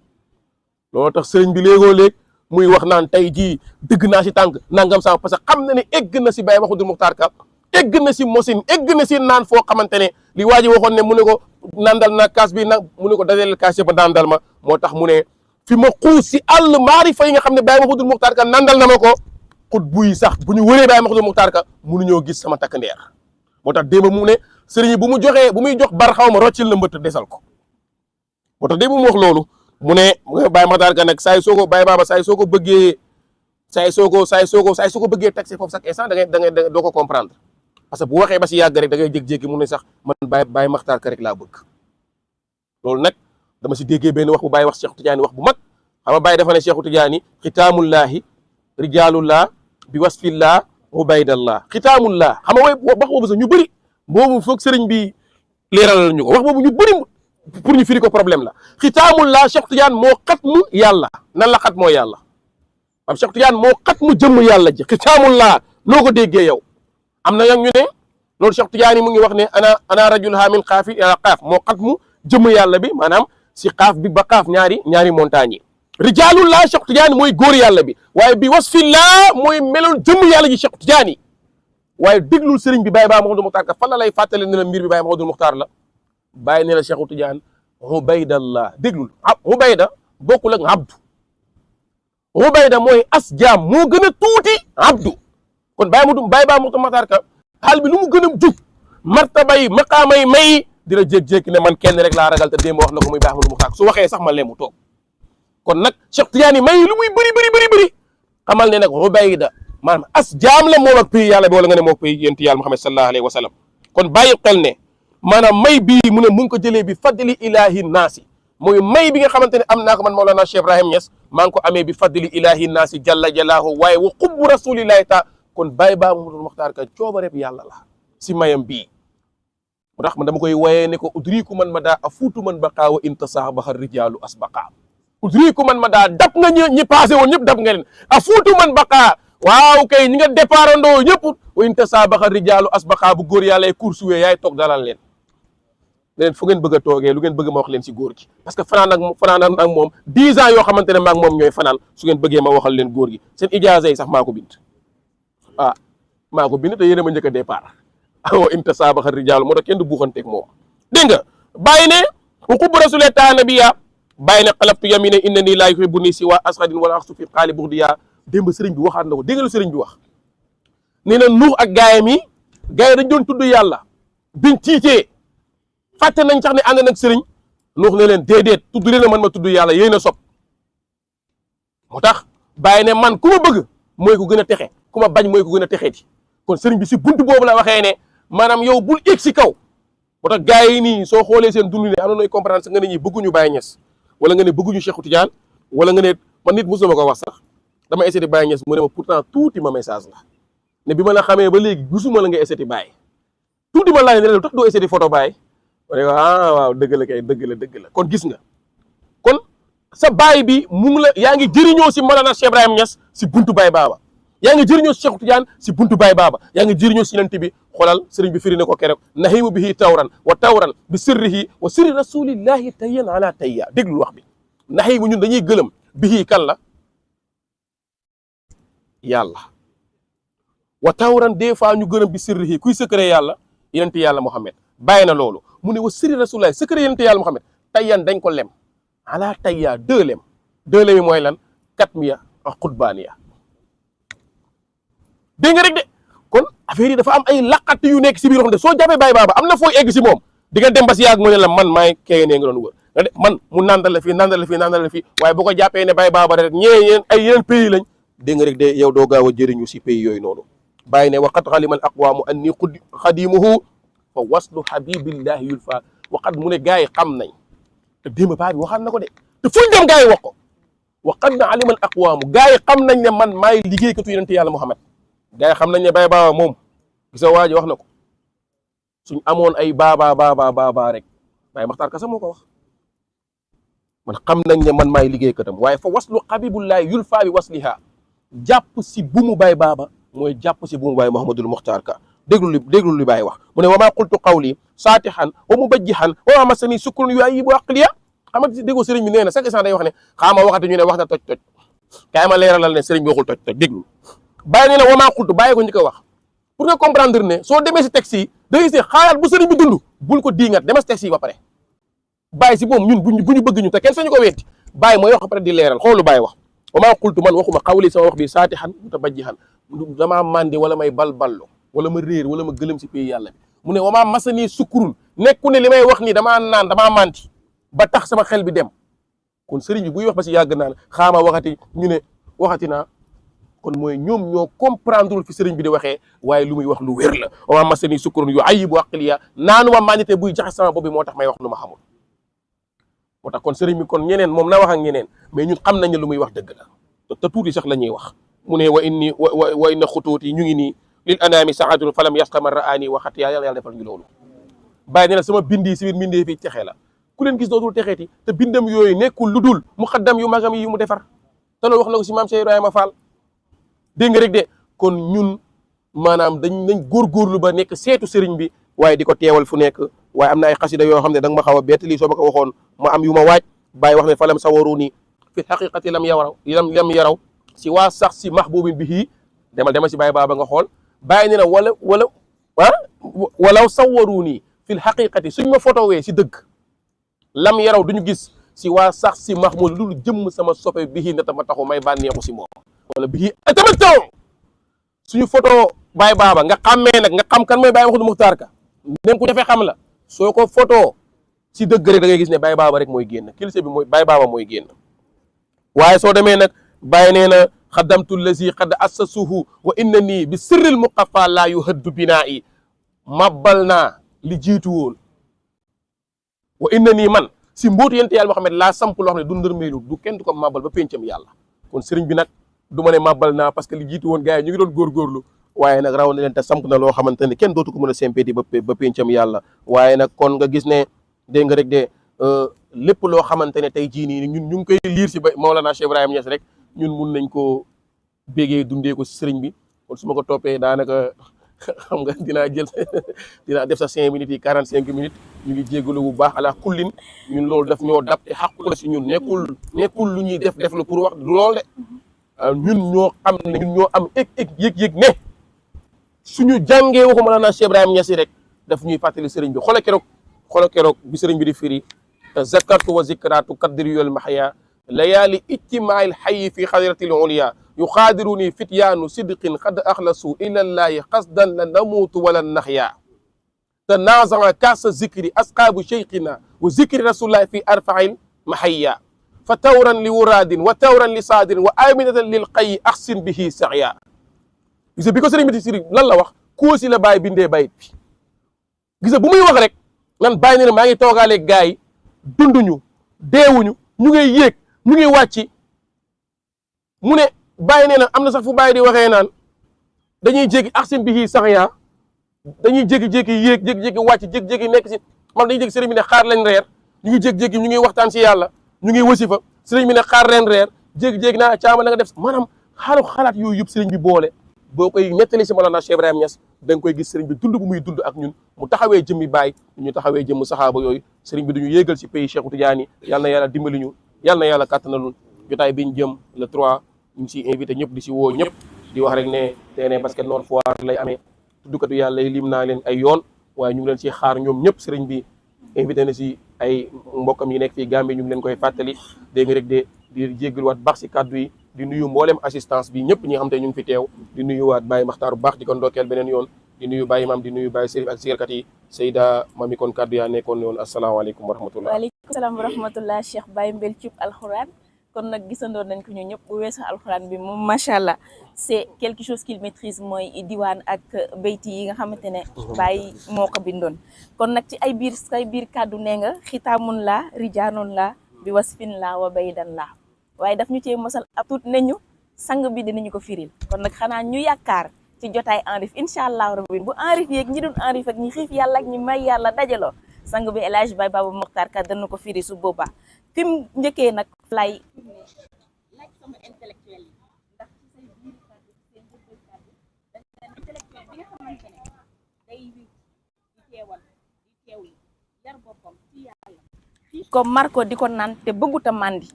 loolu tax sëriñ bi léegoo léeg muy wax naan tey jii dëgg naa si tànk nangam sama parce que xam na ne egg na si Baye Mouhamadou Mokhtar Ka egg na si mosin egg na si naan foo xamante ne li waa ji waxoon ne mu ne ko nandal na kaas bi nag mu ne ko dajaleel kaas yëpp nandal ma moo tax mu ne fi ma xuus si àll maarifa yi nga xam ne Baye Mouhamadou Mokhtar Ka nandal na ma ko xut buy sax bu ñu wëree Baye Mouhamadou Mokhtar Ka mënuñoo gis sama takk ndeer moo tax démb mu ne sëriñ bu muy jox bar xaw ma roccil la mbëtt desal ko moo tax démb mu wax loolu mu ne Baye Mokhtar Ka nag saay soo ko Baye Baba saay soo ko bëggee taxé foofu chaque instant da ngay doo ko comprendre parce que bu waxee ba si yàgg rek da ngay jékki-jékki mu ne sax man Baye Mokhtar Ka rek laa bëgg loolu nag dama si déggee benn wax bu Baye wax Cheikh Tidiane wax bu mag xam nga Baye dafa ne Cheikh Tidiane xitaamullahi rijalullah bi wasfillah ubaydallah xitaamullah xam nga wax boobu sax ñu bëri boobu foog sëriñ bi leeralal ñu ko wax boobu ñu bëri pour ñu firi ko problème la xitaamullah Cheikh Tidiane moo xat mu yàlla nan la xat moo yàlla am Cheikh Tidiane moo xat mu jëmm yàlla ji xitaamullah noo ko déggee yow am na yang ñu ne loolu Cheikh Tidiane mu ngi wax ne ana rajulha min xaafi ila xaaf moo xat mu jëmm yàlla bi maanaam si xaaf bi ba xaaf ñaari montagne yi rijalullah Cheikh Tidiane mooy góor yàlla bi waaye bi wasfillah mooy meloon jëmm yàlla ji Cheikh Tidiane waaye déglul sëriñ bi Baye Mouhamadou Mokhtar Ka fan la lay fàttale ne la mbir bi Baye Mouhamadou Mokhtar la Baye ne la Cheikh Tidiane ubaydallah déglul ubayda bokkul ak abdu ubayda mooy as jaam moo gën a tuuti abdu kon Baye Mouhamadou Mokhtar Ka xaal bi lu mu gën a jub martaba yi maqaama yi may dina jékki-jékki ne man kenn rek laa ragal te démb wax na ko muy Baye Mouhamadou Mokhtar Ka su waxee sax ma lemu toog kon nag Cheikh Tidiane may lu muy bëri xamal ne nag ubayda maanaam as jaam la moom ak pays yàlla bi wala nga ne moom pays yonent yàlla Muhammad sallallahu alayhi wa sallam kon bàyyi xel ne maanaam may bii mu ne mu ngi ko jëlee bi fadli ilahi naasi mooy may bi nga xamante ne am naa ko man Mawlana Cheikh Ibrahim Niass maa ngi ko amee bi fadli ilahi naasi jalla jalaahu waaye wa xubbu rasulillahi ta kon Baye Baba Mouhamadoul Mokhtar Ka coobareb yàlla la si mayam bii mu tax man dama koy wayee ne ko udriku man ma daa a fuutu man baqaa wa intasaabaha rijaalu asbaqa udriku man ma daa dab nga ñi passé woon ñëpp dab nga leen a fuutu man baqaa waaw kay ñi nga départandoo ñëpp wa intasaabaha rijaalu asbaqa bu góor yàlla course wee yaay toog dalal leen leen fu ngeen bëgg a toogee lu ngeen bëgg ma wax leen si góor gi parce que fanaan ak moom 10 ans yoo xamante ne maag moom ñooy fanaan su ngeen bëggee ma waxal leen góor gi seen ijaaza yi sax maa ko bind maa ko bind te yéen a ma njëkk a départ awa inta saabaxa rijaalu moo tax kenn du buuxanteeg moom dégg nga bàyyi ne uqub rasule ta nabiya bàyyi ne xalaftu yamine inna nii laa yuhibbu nii si waa asxadin wala axsu fi xaali buxdiya démb sëriñ bi waxaat na ko dégg nga lu sëriñ bi wax nee na Nuux ak gaayam yi dañ doon tudd yàlla biñ tiitee fàtte nañ sax ne ànd nag sëriñ Nuux ne leen déedéet tudd leen man ma tudd yàlla yéen a sob moo tax bàyyi ne man ku ma bëgg mooy ko gën a texe ku ma bañ mooy ko gën a texee di kon sëriñ bi si buntu boobu la waxee ne maanaam yow bul egg si kaw moo tax gars yi nii soo xoolee seen dund ne am na nooy comprendre sax nga ne ñi bëgguñu Baye Niass wala nga ne bëgguñu Cheikh Tidiane wala nga ne man nit mosuma ko wax sax dama essayé Baye Niass mu ne ma pourtant tuuti ma message la ne bi ma la xamee ba léegi gisuma la nga essayé Baye tuuti ma laaj ne la tax doo essayé photo Baye ma ne ko waaw dëgg la kay dëgg la kon gis nga kon sa Baye bi mu ngi la yaa ngi jëriñoo si Mawlana Cheikh Ibrahim Niass si buntu Baye Baba yaa ngi jëriñoo si Cheikh Tidiane si buntu Baye Baba yaa ngi jëriñoo si Yonent bi xoolal sëriñ bi firi ne ko keroog nahimu bihi tawran wa tawran bi sirrihi wa sirri rasulillahi tayyan ala tayya déglul wax bi nahimu ñun dañuy gëlëm bihi kan la yàlla wa tawran des fois ñu gërëm bi sirrihi kuy secret yàlla Yonent yàlla Muhammad bàyyi na loolu mu ne wa sirri rasulillahi secret Yonent yàlla Muhammad tayyan dañ ko lem ala tayya deux lem yi mooy lan katmiya ak xutbaaniya dégg nga rek de kon affaire yi dafa am ay laqat yu nekk si biir yoo xam ne soo jàppee Baye Baba am na fooy egg si moom di nga dem ba si yàgg mu ne la man maay kee ne nga doon wër nga de man mu nandal la fii waaye boo ko jàppee ne Baye Baba rek ñee ay yeneen pays lañ dégg nga rek de yow doo gaaw a jëriñu si pays yooyu noonu bàyyi ne waqat xalimal aqwaamu anni xadimuhu fa waslu habibillahi yulfa waqat mu ne gars yi xam nañ te démb baa bi waxaat na ko de te fuñ dem gars yi wax ko waqat na alimal aqwaamu gars yi xam nañ ne man maay liggéeykatu Yonent yàlla Muhammad gars yi xam nañ ne Baye Baba moom gisa waa ji wax na ko suñ amoon ay baaba rek Baye Makhtar Kasa moo ko wax man xam nañ ne man maay liggéeykatam waaye fa waslu habibullahi yulfa bi wasliha jàpp si bumu Baye Baba mooy jàpp si bumu Baye Mouhamadoul Mokhtar Ka déglu li Baye wax mu ne wa maa qultu qawli saatihan wa mubajjihan wa maa masani sukrun yu ayibu aqliya xam nga déggoo sëriñ bi nee na chaque instant day wax ne xaama waxate ñu ne wax na toj kaay ma leeralal ne sëriñ bi waxul toj déglu bàyyi nee na wa maa qultu bàyyi ko njëkk a wax pour nga comprendre ne soo demee si texte yi da ngay xaalaat bu sëriñ bi dund bul ko diingat demal si texte yi ba pare bàyyi si moom ñun bu ñu bëgg ñu te kenn sañu ko weeti bàyyi mooy wax après di leeral xoolu bàyyi wax wa maa qultu man waxuma xawli sama wax bi saatihan mutabajjihan damaa mandi wala may balballo wala ma réer wala ma gëlëm si pays yàlla bi mu ne wa maa masanii sukkurun nekku ne li may wax nii damaa naan damaa manti ba tax sama xel bi dem kon sëriñ bi buy wax ba si yàgg naan xaama waxati ñu ne waxati naa kon mooy ñoom ñoo comprendre fi sëriñ bi di waxee waaye lu muy wax lu wér la wa maa masanii sukkurun yu ayibu aqliya naanu ma mandite buy jaxe sama bopp bi moo tax may wax lu ma xamul moo tax kon sëriñ bi kon ñeneen moom na wax ak ñeneen mais ñun xam nañ ne lu muy wax dëgg la te tuuti sax la ñuy wax mu ne wa inna xutuuti ñu ngi nii lil anaami saadun falam yasqama raani waxat yaa yàlla defal ñu loolu bàyyi ne la sama bindi si biir mbindee fii texe la ku leen gis dootul texeeti te bindam yooyu nekkul lu dul muqaddam yu magam yi mu defar te loolu wax na ko si maam Cheikh Ibrahima Fall dégg nga rek de kon ñun maanaam nañ góorgóorlu ba nekk seetu sëriñ bi waaye di ko teewal fu nekk waaye am na ay xasida yoo xam ne da nga ma xaw a bett lii soo ma ko waxoon ma am yu ma waaj bàyyi wax ne falam sawaru nii fi xaqiqati lam yaraw si waa sax si mahbubin bihi demal si Baye Baba nga xool bàyyi ne na walaw sawaru nii fil xaqiqati suñ ma fotowee si dëgg lam yaraw duñu gis si waa sax si mahmud lu jëmm sama soppe bihi na tama taxu may bànneexu si moom wala bihi tamit taw suñu photo Baye Baba nga xàmmee nag nga xam kan mooy Baye Mouhamadoul Mokhtar Ka nem ku defee xam la soo ko photo si dëgg rek da ngay gis ne Baye Baba rek mooy génn kilise bi mooy Baye Baba mooy génn waaye soo demee nag Baye nee na xaddamtu lazi qad assasuhu wa inna nii bi sirril muqaffa laa yuhaddu binaa i mabbal naa li jiitu woon wa inna nii man si mbootu yonent yàlla Muhammad laa samp loo xam ne du ndërmeelu du kenn du ko màbbal ba péncam yàlla kon sëriñ bi nag du ma ne màbbal naa parce que li jiitu woon gars yi ñu ngi doon góorgóorlu waaye nag raw na leen te samp na loo xamante ne kenn dootu ko mën a sempeeti ba péncam yàlla waaye nag kon nga gis ne dégg nga rek de lépp loo xamante ne tey jii nii ñun ñu ngi koy liir si ba Maolana Cheikh Ibrahima Niass rek ñun mun nañ koo bégee dundee ko si sëriñ bi kon su ma ko toppee daanaka xam nga dinaa def sa 5 minutes yi 45 minutes ñu ngi jégalu bu baax ala kullin ñun loolu daf ñoo dab te xàqu la si ñun nekkul lu ñuy def lu pour wax du lool de ñun ñoo xam ne ñun ñoo am yëg ne suñu jàngee waxu Mawlana Cheikh Ibrahima Niass rek daf ñuy fàttali sëriñ bi xoolal keroog bi sëriñ bi di firi zakartu wa zikratu kaddir yol mahya layaali ijtimail hayyi fi xadiratil uliya yuxaadiruni fityaanu sidqin qad axlasu ilallahi qasdan la namuutu wala naxya tanaaza'a kaasa zikri asqaabu cheikhina wa zikri rasulillahi fi arfail mahayya fa tawran li wuraadin wa tawran li saadirin wa aminatan lil qayyi axsin bihi saxya gis bi ko sëriñ bi di siri lan la wax koosi la bàyyi bindee bayit bi gis bu muy wax rek lan bàyyi ne maa ngi toogaale gaay yi dunduñu deewuñu ñu ngi yéeg ñu ngi wàcci mu ne bàyyi nee na am na sax fu bàyyi di waxee naan dañuy jéggi axsin bihi saxya dañuy jékki-jékki yéeg jékki-jékki wàcc jékki-jékki nekk si man dañuy jékki sëriñ bi ne xaar lañ reer ñu ngi jékki-jékki ñu ngi waxtaan si yàlla ñu ngi wasifa sëriñ bi ne xaar leen reer jékki-jékki naa caama na nga def maanaam xalaat yooyu yëpp sëriñ bi boole boo koy nettali si Mawlana Cheikh Ibrahima Niass da nga koy gis sëriñ bi dund bu muy dund ak ñun mu taxawee jëmmi baay ñu taxawee jëmmu saxaaba yooyu sëriñ bi duñu yéegal si pays Cheikh Tidiane yal na yàlla dimbali ñu yal na yàlla kàttanalul jotaay bi ñu jëm le 3 ñu ngi siy invité ñëpp di si woo ñëpp di wax rek ne terrain basket Nord Foire lay amee tuddukatu yàlla yi lim naa leen ay yoon waaye ñu ngi leen si xaar ñoom ñëpp sëriñ bi invité na si ay mbokkam yi nekk fii Gambie ñu ngi leen koy fàttali dégg nga rek de di jéggaluwaat baax si kàddu yi di nuyu mboolem assistance bi ñëpp ñi nga xam te ñu ngi fi teew di nuyuwaat Baye Makhtar bu baax di ko ndokkeel beneen yoon di nuyu Baye Imam di nuyu Baye Serif ak sikarkat yi Seyda Mami kon kàddu yaa nekkoon yoon asalaamaaleykum wa rahmatullah waaleykum salaam wa rahmatullah Cheikh Baye Mbel Thioub alxuraan kon nag gisandoo nañ ko ñu ñëpp bu weesu alxuraan bi moom macha allah c'est quelque chose qu'il maîtrise mooy diwaan ak bayti yi nga xamante ne Baye moo ko bindoon kon nag ci ay biir kàddu nee nga xitaamun la rijaanoon la bi wasfin la wa baydan la waaye daf ñu cee mosal ab tuut ne ñu sang bi dinañu ko firil kon nag xanaa ñu yaakaar ci jotaay enrif incha allah rabbi bu enrif yeeg ñi doon enrif ak ñi xiif yàlla ak ñi may yàlla dajaloo sang bi El Hadj Baye Baba Mokhtar Ka dana ko firi su boobaa fi mu njëkkee nag lay laaj sama intellectuel yi ndax ci say biir kàddu seen jëppal kàddu dañ leen intellectuel bi nga xamante ne day wi di teewal di teew yi yar boppam ci yàlla comme Marco di ko naan te bëggut a màndi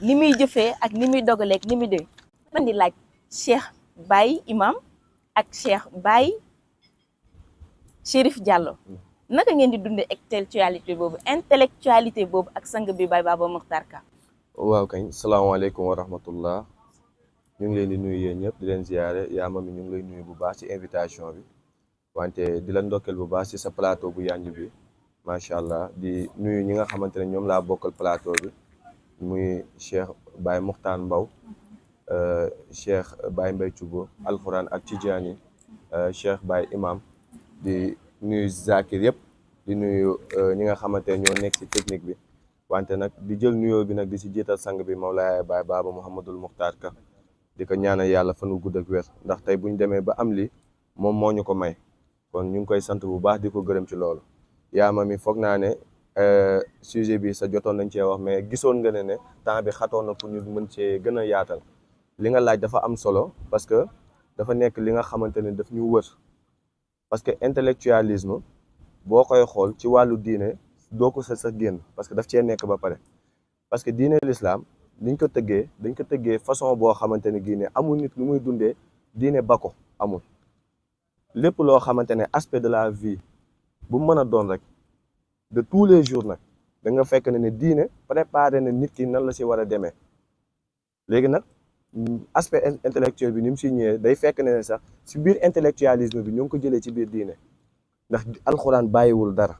ni muy jëfee ak ni muy dogaleeg ni muy dee man di laaj Cheikh Baye Imam ak Cheikh Baye Chérif Diallo naka ngeen di dundee intellectualité boobu ak sang bi Baye Baba Mokhtar Ka waaw kañ salaamaaleykum wa rahmatullah ñu ngi leen di nuyu yéen ñëpp di leen ziyaare yaa ma mi ñu ngi lay nuyu bu baax ci invitation bi wante di la ndokkeel bu baax ci sa plateau bu yanj bi macha allah di nuyu ñi nga xamante ne ñoom laa bokkal plateau bi muy Cheikh Baye Mokhtar Mbaw Cheikh Baye Mbay Thioub alxuraan ak Tidiane Cheikh Baye Imam di nuyu Zakir yëpp di nuyu ñi nga xamante ne ñoo nekk ci technique bi wante nag di jël nuyoo bi nag di si jiital sang bi Mawlaaya Baye Baba Mouhamadul Mokhtar Ka di ko ñaanal yàlla fan wu gudd ak wér ndax tey bu ñu demee ba am li moom moo ñu ko may kon ñu ngi koy sant bu baax di ko gërëm ci loolu yaa ma mi foog naa ne sujet bi sa jotoon nañ cee wax mais gisoon nga ne temps bi xatoon na pour ñu mën cee gën a yaatal li nga laaj dafa am solo parce que dafa nekk li nga xamante ne daf ñu wër parce que intellectualisme boo koy xool ci wàllu diine doo ko sa génn parce que daf cee nekk ba pare parce que diine l'islam dañ ko tëggee façon boo xamante ne gii ne amul nit lu muy dundee diine ba ko amul lépp loo xamante ne aspect de la vie bu mën a doon rek de tous les jours nag da nga fekk ne diine préparé na nit ki nan la si war a demee léegi nag aspect intellectuel bi ni mu si ñëwee day fekk ne sax si biir intellectualisme bi ñoo ngi ko jëlee ci biir diine ndax alxuraan bàyyiwul dara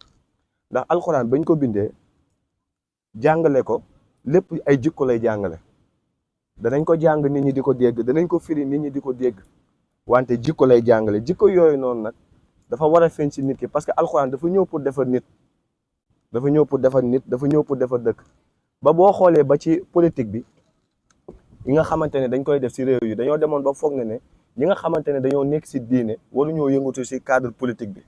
ndax alxuraan bañ ko bindee jàngale ko lépp ay jikko lay jàngale danañ ko jàng nit ñi di ko dégg danañ ko firi nit ñi di ko dégg wante jikko lay jàngale jikko yooyu noonu nag dafa war a feeñ ci nit ki parce que alxuraan dafa ñëw pour defar nit dafa ñëw pour defar nit, dafa ñëw pour defar dëkk. ba boo xoolee ba ci politique bi yi nga xamante ne dañ koy def si réew yi dañoo demoon ba foog ne ñi nga xamante ne dañoo nekk si diine waruñoo yëngatu si cadre politique bi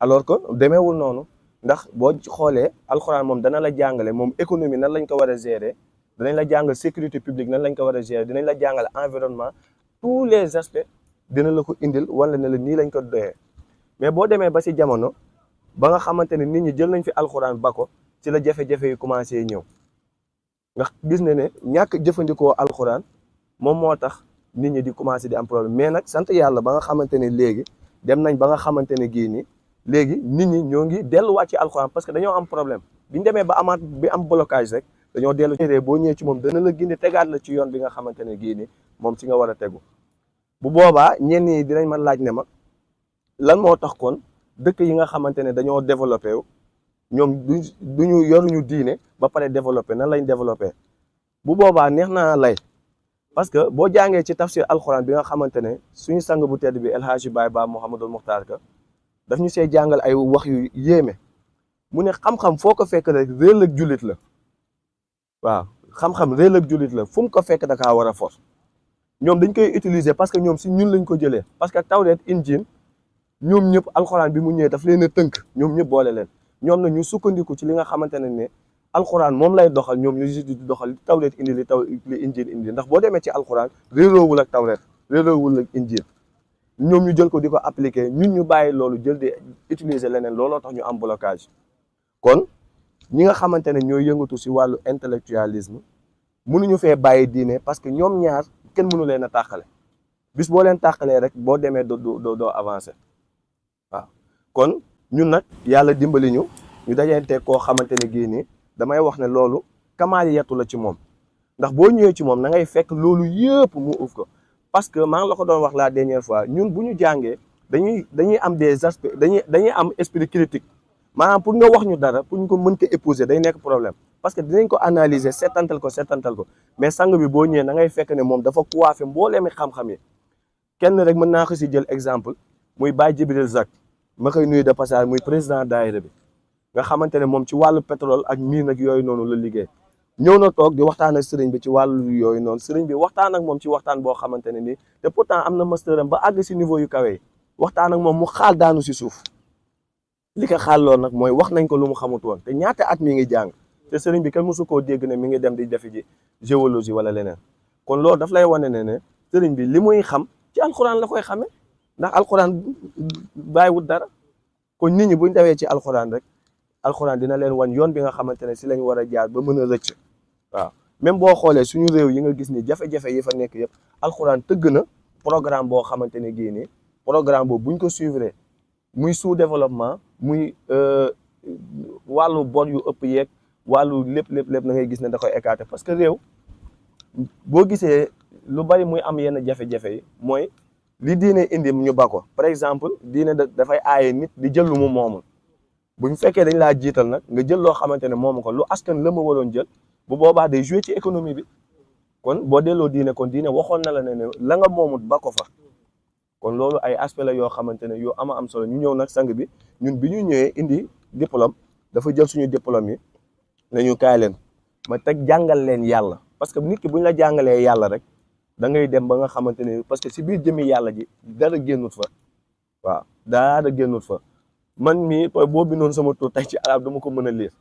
alors que demeewul noonu ndax boo xoolee alxuraan moom dana la jàngale moom économie nan lañ ko war a gérer danañ la jàngal sécurité publique nan lañ ko war a gérer dinañ la jàngal environnement tous les aspects dina la ko indil wala ne la nii lañ ko doyee mais boo demee ba si jamono ba nga xamante ne nit ñi jël nañ fi alxuraan ba ko ci la jafe-jafe yi commencé ñëw nga gis ne ñàkk jëfandikoo alxuraan moom moo tax nit ñi di commencé di am problème mais nag sant yàlla ba nga xamante ne léegi dem nañ ba nga xamante ne gii nii léegi nit ñi ñoo ngi delluwaat ci alxuraan parce que dañoo am problème biñ demee ba amaat bi am blocage rek dañoo dellu ci boo ñëwee ci moom dana la gindi tegaat la ci yoon bi nga xamante ne gii nii moom ci nga war a tegu bu boobaa ñenn ñi dinañ ma laaj ne ma lan moo tax kon dëkk yi nga xamante ne dañoo développé wu ñoom duñu yoruñu diine ba pare développé nan lañ développé bu boobaa neex naa lay parce que boo jàngee ci tafsir alxuraan bi nga xamante ne suñu sang bu tedd bi El Hadji Baye Ba Mouhamadul Muxtaar Ka daf ñu see jàngal ay wax yu yéeme mu ne xam-xam foo ko fekk rek réel ak jullit la waaw xam-xam réel ak jullit la fu mu ko fekk da kaa war a force ñoom dañ koy utiliser parce que ñoom si ñun lañ ko jëlee parce que Tawreet Injiil ñoom ñëpp alxuraan bi mu ñëwee daf leen a tënk ñoom ñëpp boole leen ñoom na ñu sukkandiku ci li nga xamante ne alxuraan moom lay doxal ñoom ñu di doxal li Tawreet indi li Injiil indi ndax boo demee ci alxuraan réeroowul ak Tawreet réeroowul ak Injiil ñoom ñu jël ko di ko appliquer ñun ñu bàyyi loolu jël di utiliser leneen looloo tax ñu am blocage kon ñi nga xamante ne ñooy yëngatu si wàllu intellectualisme mënuñu fee bàyyi diine parce que ñoom ñaar kenn mënu leen a tàqale bis boo leen tàqalee rek boo demee doo avancer waaw kon ñun nag yàlla dimbali ñu dajante koo xamante ne gii nii damay wax ne loolu kamaali yettu la ci moom ndax boo ñëwee ci moom na ngay fekk loolu yëpp mu uuf ko parce que maa ngi la ko doon wax la dernière fois ñun bu ñu jàngee dañuy am des aspects dañuy am esprit critique maanaam pour nga wax ñu dara pour ñu ko mën ko épouser day nekk problème parce que dinañ ko analyser seetantal ko mais sang bi boo ñëwee da ngay fekk ne moom dafa coiffé mbooleemi xam-xam yi kenn rek mën naa ko si jël exemple muy Baye Djibril Zak ma koy nuyu de passage muy président daayira bi nga xamante ne moom ci wàllu pétrole ak mine ak yooyu noonu la liggéey ñëw na toog di waxtaan ak sëriñ bi ci wàllu yooyu noonu sëriñ bi waxtaan ak moom ci waxtaan boo xamante ne nii te pourtant am na master am ba àgg si niveau yu kawe yi waxtaan ak moom mu xaal daanu si suuf li ko xaal loolu nag mooy wax nañ ko lu mu xamut woon te ñaata at mi ngi jàng te sëriñ bi kenn mosu koo dégg ne mi ngi dem di defi ji géologie wala leneen kon loolu daf lay wane ne sëriñ bi li muy xam ci alxuraan la koy xamee ndax alxuraan bàyyiwut dara kon nit ñi buñ dawee ci alxuraan rek alxuraan dina leen wan yoon bi nga xamante ne si lañ war a jaar ba mën a rëcc waaw même boo xoolee suñu réew yi nga gis ni jafe-jafe yi fa nekk yëpp alxuraan tëgg na programme boo xamante ne gii nii programme boobu buñ ko suivre muy sous développement muy wàllu bor yu ëpp yeeg wàllu lépp na ngay gis ne da koy écarté parce que réew boo gisee lu bari muy am yenn jafe-jafe yi mooy li diine indi ñu ba ko par exemple diine dafay aaye nit di jël lu mu moomul bu ñu fekkee dañ laa jiital nag nga jël loo xamante ne moomu ko lu askan la ma waroon jël bu boobaa day joué ci économie bi kon boo delloo diine kon diine waxoon na la ne la nga moomut ba ko fa kon loolu ay aspect la yoo xamante ne yoo ama am solo ñu ñëw nag sang bi ñun bi ñu ñëwee indi diplôme dafa jël suñu diplôme yi ne ñu kaay leen ma teg jàngal leen yàlla parce que nit ki bu ñu la jàngalee yàlla rek da ngay dem ba nga xamante ne parce que si biir jëmi yàlla ji dara génnut fa waaw dara génnut fa man mii boo bindoon sama tur tey ci arab dama ko mën a lire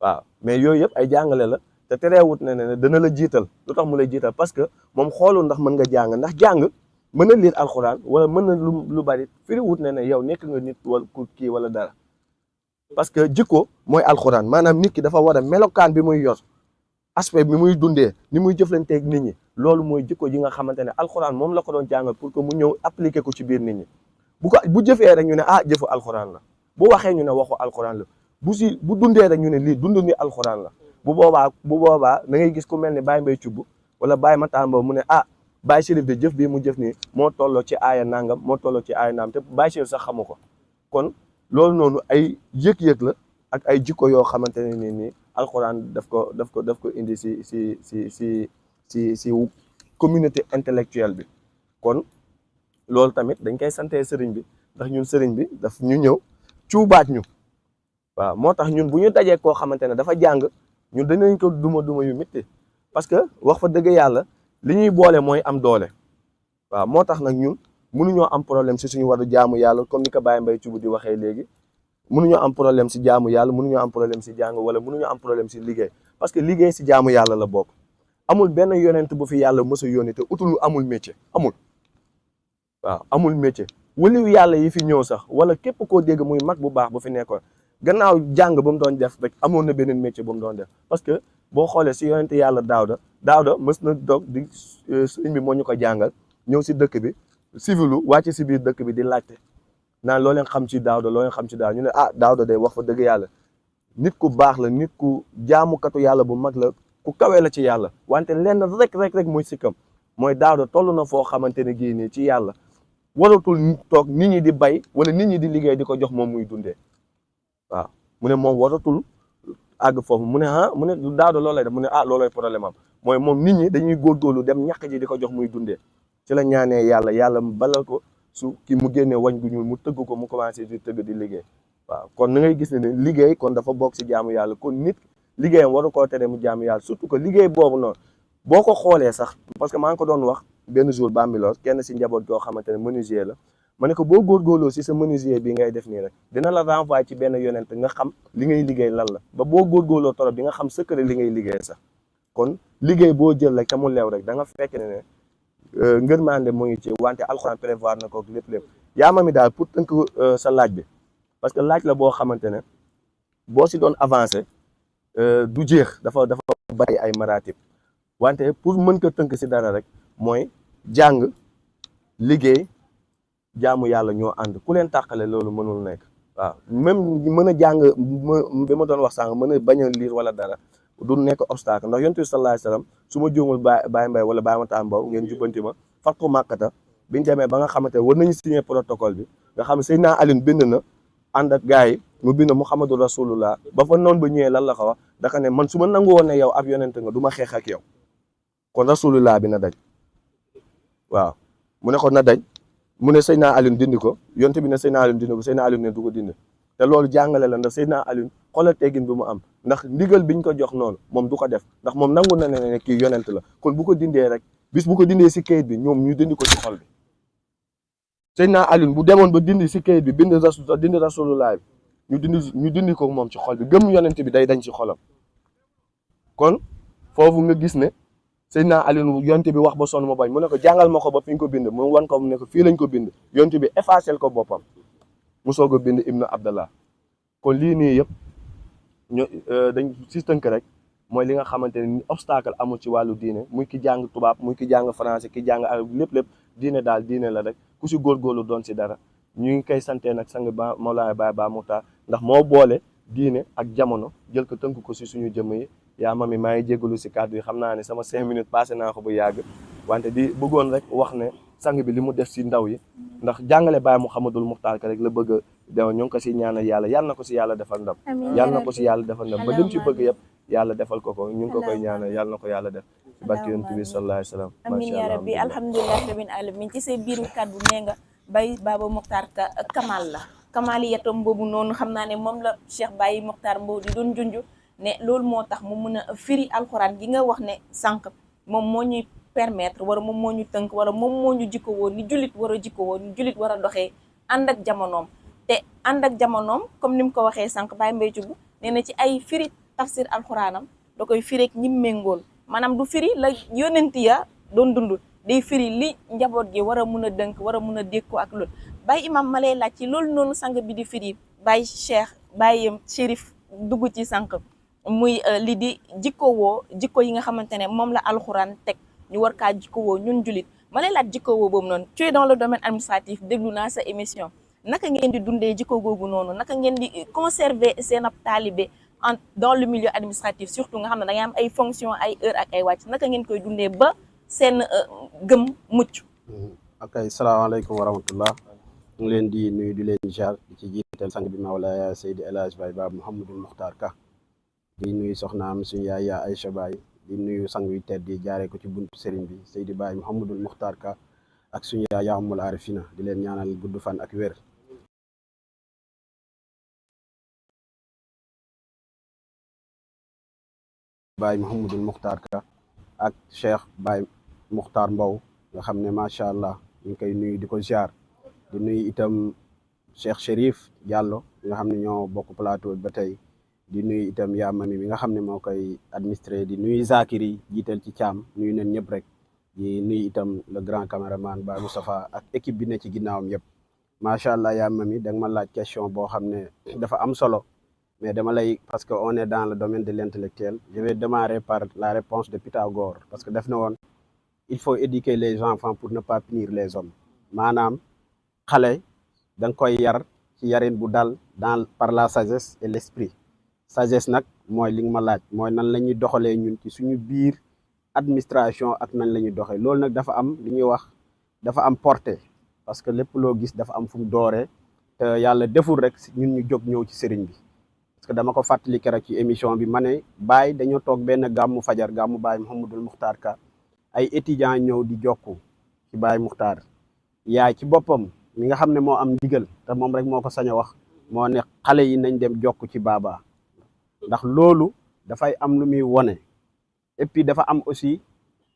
waaw mais yooyu yëpp ay jàngale la te tereewut ne dana la jiital lu tax mu lay jiital parce que moom xoolul ndax mën nga jàng ndax jàng mën a lire alxuraan wala mën na lu bari firi wut ne yow nekk nga nit wala ku kii wala dara parce que jikko mooy alxuraan maanaam nit ki dafa war a melokaan bi muy yor aspect bi muy dundee ni muy jëflanteeg nit ñi loolu mooy jikko ji nga xamante ne alxuraan moom la ko doon jàngal pour que mu ñëw appliquer ko ci biir nit ñi bu jëfee rek ñu ne jëfu alxuraan la bu waxee ñu ne waxu alxuraan la bu dundee rek ñu ne lii dund ni alxuraan la bu boobaa da ngay gis ku mel ni Baye Mbaye Cubb wala Baye Matamba mu ne Baye Chérif de jëf bii mu jëf nii moo tolloo ci aaya nangam moo tolloo ci aaya nangam te Baye Chérif sax xamu ko kon loolu noonu ay yëg-yëg la ak ay jikko yoo xamante ne nii alxuraan daf ko indi si communauté intellectuelle bi kon loolu tamit dañ koy santee sëriñ bi ndax ñun sëriñ bi daf ñu ñëw cuubaat ñu waaw moo tax ñun bu ñu dajee koo xamante ne dafa jàng ñun danañ ko duma yu métti parce que wax fa dëgg yàlla li ñuy boole mooy am doole waaw moo tax nag ñun mënuñoo am problème si suñu waru jaamu yàlla comme ni ko Baye Mbaye Thioub di waxee léegi mënuñoo am problème si jaamu yàlla mënuñoo am problème si jàng wala mënuñoo am problème si liggéey parce que liggéey si jaamu yàlla la bokk amul benn yonent bu fi yàlla mës a yónni te utul amul métier amul waaw amul métier waliyu yàlla yi fi ñëw sax wala képp koo dégg muy mag bu baax bu fi nekkoon gannaaw jàng ba mu doon def rek amoon na beneen métier bu mu doon def parce que boo xoolee si yonent yàlla Daawda mës na doog di sëñ bi moo ñu ko jàngal ñëw si dëkk bi civilu wàcc si biir dëkk bi di laajte naan loo leen xam ci Daawda loo leen xam ci Daawda ñu ne Daawda day wax fa dëgg yàlla nit ku baax la nit ku jaamukatu yàlla bu mag la ku kawee la ci yàlla wante lenn rek muy sikkam mooy Daawda toll na foo xamante ne gii nii ci yàlla waratul toog nit ñi di bay wala nit ñi di liggéey di ko jox moom muy dundee waaw mu ne moom waratul àgg foofu mu ne Daawda loolu lay def mu ne loolooy problème am mooy moom nit ñi dañuy góorgóorlu dem ñàkk ji di ko jox muy dundee ci la ñaanee yàlla balal ko su ki mu génnee wañ gu ñuul mu tëgg ko mu commencé di tëgg di liggéey waaw kon na ngay gis ne liggéey kon dafa bokk si jaamu yàlla kon nit liggéeyam waru koo tere mu jaamu yàlla surtout que liggéey boobu noonu boo ko xoolee sax parce que maa ngi ko doon wax benn jour Bambilor kenn si njaboot goo xamante ne menuisier la ma ne ko boo góorgóorloo si sa menuisier bi ngay def nii rek dina la renvoyer ci benn yonent nga xam li ngay liggéey lan la ba boo góorgóorloo torop bi nga xam secret li ngay liggéey sax kon liggéey boo jël rek te mu leew rek da nga fekk ne ngërmande mu ngi ci wante alxuraan prévoir na ko lépp yaa mi daal pour tënk sa laaj bi parce que laaj la boo xamante ne boo si doon avancé du jeex dafa bari ay maratib wante pour mën ko tënk si dara rek mooy jàng liggéey jaamu yàlla ñoo ànd ku leen tàqale loolu mënul nekk waaw même mën a jàng bi ma doon wax sànq mën a bañ a lire wala dara du nekk obstacle ndax yonent bi sallallahu alayhi wasallam su ma juumul Baye Mbaye wala Baye Matar Mbow ngeen jubbanti ma fatku Màkkata biñu demee ba nga xamante war nañu signé protocole bi nga xam ne Seydina Alioune bind na ànd ak gars yi mu bind Muhammadu Rasulullah ba fa noonu ba ñëwee lan la ko wax daka ne man su ma nangu woon ne yow ab yonent nga du ma xeex ak yow kon Rasulullah bi na daj waaw mu ne ko na daj mu ne Seydina Alioune dindi ko yonent bi ne Seydina Alioune dindi ko Seydina Alioune ne du ko dindi te loolu jàngale la ndax Seydina Alioune xoolal teggin bi mu am ndax ndigal biñ ko jox noonu moom du ko def ndax moom nangu na ne kii yonent la kon bu ko dindee rek bis bu ko dindee si kayit bi ñoom ñu dindi ko ci xol bi Seydina Alioune bu demoon ba dindi si kayit bi dindi Rasulullah bi ñu dindi ko moom ci xol bi gëm yonent bi day dañ ci xolam kon foofu nga gis ne Seydina Alioune yonent bi wax ba sonn ma bañ mu ne ko jàngal ma ko ba fi ñu ko bind mu wan ko mu ne ko fii lañ ko bind yonent bi effacé ko boppam mu soog a bind Ibnu Abdallah kon lii nii yëpp ñu dañ si tënk rek mooy li nga xamante ne obstacle amul ci wàllu diine muy ki jàng tubaab muy ki jàng français ki jàng arab lépp diine daal diine la rek ku si góorgóorlu doon si dara ñu ngi koy santee nag sang ba Mawlaaya Baye Ba Muxtaar ndax moo boole diine ak jamono jël ko tënk ko si suñu jëmm yi yaa mami maa ngi jégalu si kàddu yi xam naa ne sama 5 minutes passé naa ko bu yàgg wante di bëggoon rek wax ne sang bi li mu def si ndaw yi ndax jàngale Baye Mouhamadul Muxtaar ka rek la bëgg a ñu ngi ko si ñaanal yàlla yal na ko si yàlla defal ndam yal na ko si yàlla defal ndam ba lim ci bëgg yëpp yàlla defal ko ñu ngi ko koy ñaanal yal na ko yàlla def ci barke Yonent bi sallallahu alayhi wa sallam amiin yaa rabbi alhamdulilah rabbil alamin ci say biiru kàddu nee nga Baye Baba Muxtaar ka kamal la kamali yatam boobu noonu xam naa ne moom la Cheikh Baye Muxtaar Mbow di doon junj ne loolu moo tax mu mën a firi alxuraan gi nga wax ne sànq moom moo ñuy permettre wala moom moo ñu tënk wala moom moo ñu jikko woon ni jullit war a jikko woon ni jullit war a doxee ànd ak jamonoom te ànd ak jamonoom comme ni mu ko waxee sànq Baye Mbaye Thioub nee na ci ay firi tafsir alxuraanam da koy fireek ñi méngool maanaam du firi la yonent ya doon dund day firi li njaboot gi war a mun a dënk war a mun a dékku ak loolu Baye imam ma lay laaj ci loolu noonu sang bi di firi Baye Cheikh Baye Chérif dugg ci sànq muy li di jikkowoo jikko yi nga xamante ne moom la alxuraan teg ñu war kaa jikkowoo ñun julit ma lay laaj jikkowoo boobu noonu tu es dans le domaine administratif déglu naa sa émission naka ngeen di dundee jikko googu noonu naka ngeen di conserver seen ab taalibe dans le milieu administratif surtout nga xam ne da ngay am ay fonction ay heure ak ay wàcc naka ngeen koy dundee ba seen gëm mucc ok salaamaaleykum wa rahmatullah ñu ngi leen di nuyu di leen jaar di ci jiital sang bi Mawlaaya Seydi El Hadj Baye Ba Mouhamadul Muxtaar Ka di nuyu soxnaam suñu yaay yaa Aïcha Baye di nuyu sang yu tedd di jaaree ko ci buntu Serigne bi Seydi Baye Mouhamadul Muxtaar Ka ak suñu yaay yaa Umul Arifina di leen ñaanal gudd fan ak wér Baye Mouhamadul Muxtaar Ka ak Cheikh Baye Muxtaar Mbow nga xam ne macha allah ñu ngi koy nuyu di ko ziar di nuyu itam Cheikh Chérif Diallo nga xam ne ñoo bokk plateau ba tey di nuyu itam yaa mami mi nga xam ne moo koy administré di nuyu Zakiri jiital ci Thiam nuyu nañ ñëpp rek di nuyu itam le grand caméraman Baye Moustapha ak équipe bi ne ci ginnaawam yëpp macha allah yaa mami da nga ma laaj question boo xam ne dafa am solo mais dama lay parce que on est dans le domaine de l'intellectuel je vais démarrer par la réponse de Pythagore parce que def na woon il faut éduquer les enfants pour ne pas punir les hommes maanaam xale da nga koy yar ci yarin bu dal par la sagesse et l'esprit sagesse nag mooy li nga ma laaj mooy nan la ñuy doxalee ñun ci suñu biir administration ak nan la ñuy doxee loolu nag dafa am li ñuy wax dafa am portée parce que lépp loo gis dafa am fu mu dooree te yàlla deful rek ñun ñu jóg ñëw ci sëriñ bi parce que dama ko fàttali keroog ci émission bi ma ne Baye dañoo toog benn gàmmu fajar gàmmu Baye Mouhamadul Muxtaar Ka ay étudiants ñëw di jokku ci Baye Muxtaar yaay ci boppam mi nga xam ne moo am ndigal te moom rek moo ko sañ a wax moo ne xale yi nañ dem jokk ci baaba ndax loolu dafay am lu muy wone et puis dafa am aussi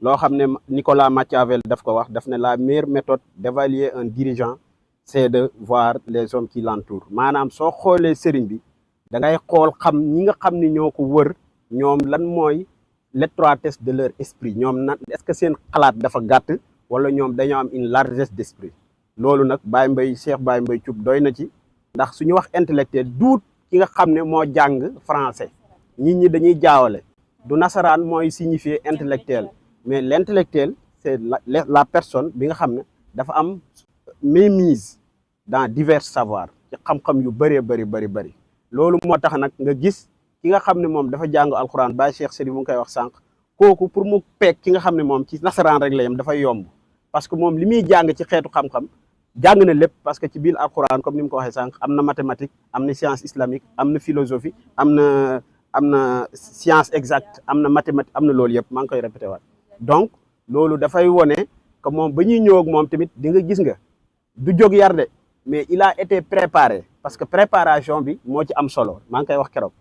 loo xam ne Nicolas Machiavel daf ko wax daf ne la meilleure méthode d'évaluer un dirigeant c'est de voir les hommes qui l'entourent maanaam soo xoolee sëriñ bi da ngay xool xam ñi nga xam ne ñoo ko wër ñoom lan mooy l'étroitesse de leur esprit ñoom nan est-ce que seen xalaat dafa gàtt wala ñoom dañoo am une largesse d'esprit loolu nag Cheikh Baye Mbaye Thioub doy na ci ndax suñu wax intellectuel duut ki nga xam ne moo jàng français nit ñi dañuy jaawale du nasaraan mooy signifier intellectuel mais l'intellectuel c'est la personne bi nga xam ne dafa am mainmise dans divers savoirs ci xam-xam yu bëree bëri loolu moo tax nag nga gis ki nga xam ne moom dafa jàng alxuraan Baye Cheikh Seri mu ngi koy wax sànq kooku pour mu peeg ki nga xam ne moom ci nasaraan rek la yam dafay yomb parce que moom li muy jàng ci xeetu xam-xam jàng na lépp parce que ci biir alxuraan comme ni mu ko waxee sànq am na mathématique am na science islamique am na philosophie am na science exacte am na mathématique am na loolu yëpp maa ngi koy répété waat donc loolu dafay wone que moom ba ñuy ñëw ak moom tamit di nga gis nga du jóg yar de mais il a été préparé parce que préparation bi moo ci am solo maa ngi koy wax keroog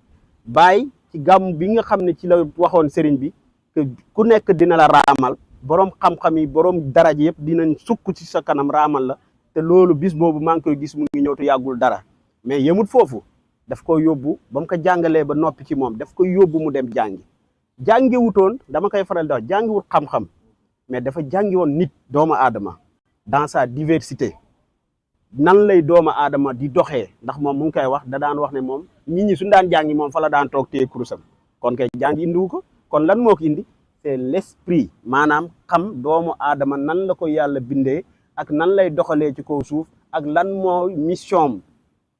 Baye ci gàmm bi nga xam ne ci la waxoon sëriñ bi que ku nekk dina la raamal boroom xam-xam yi boroom daraja yëpp dinañ sukk ci sa kanam raamal la te loolu bis boobu maa ngi koy gis mu ngi ñëw te yàggul dara mais yemut foofu daf ko yóbbu ba mu ko jàngalee ba noppi ci moom daf koy yóbbu mu dem jàngi wutoon dama koy faral di wax jàngiwut xam-xam mais dafa jàngi woon nit doomu aadama dans sa diversité nan lay doomu aadama di doxee ndax moom mu ngi koy wax da daan wax ne moom nit ñi suñu daan jàngi moom fa la daan toog téye kurusam kon kay jàngi indiwu ko kon lan moo ko indi c'est l'esprit maanaam xam doomu aadama nan la ko yàlla bindee ak nan lay doxalee ci kaw suuf ak lan moo mission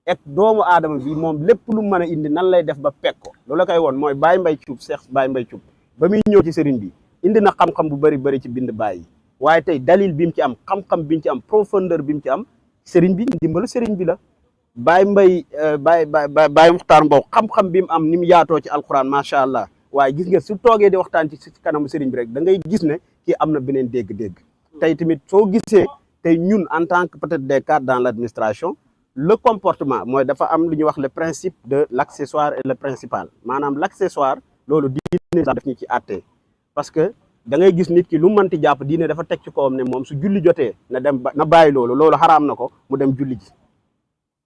ak doomu aadama bi moom lépp lu mën a indi nan lay def ba peg ko loolu la koy woon mooy Baye Mbaye Thioub Cheikh Baye Mbaye Thioub ba muy ñëw ci sëriñ bi indi na xam-xam bu bëri ci bind Baye yi waaye tey dalil bi mu ci am xam-xam bi mu ci am profondeur bi mu ci am sëriñ bi ndimbalu sëriñ bi la Baye Mbaye Baye Muxtaar Mbow xam-xam bi mu am ni mu yaatoo ci alquran macha allah waaye gis nga su toogee di waxtaan ci kanamu sëriñ bi rek da ngay gis ne kii am na beneen dégg-dégg tey tamit soo gisee tey ñun en tant que peut-être des cadres dans l'administration le comportement mooy dafa am lu ñuy wax le principe de l'accessoire et le principal maanaam l'accessoire loolu diine daf ñu ci àttee parce que da ngay gis nit ki lu mënti jàpp diine dafa teg ci kawam ne moom su julli jotee na bàyyi loolu xaraam na ko mu dem julli ji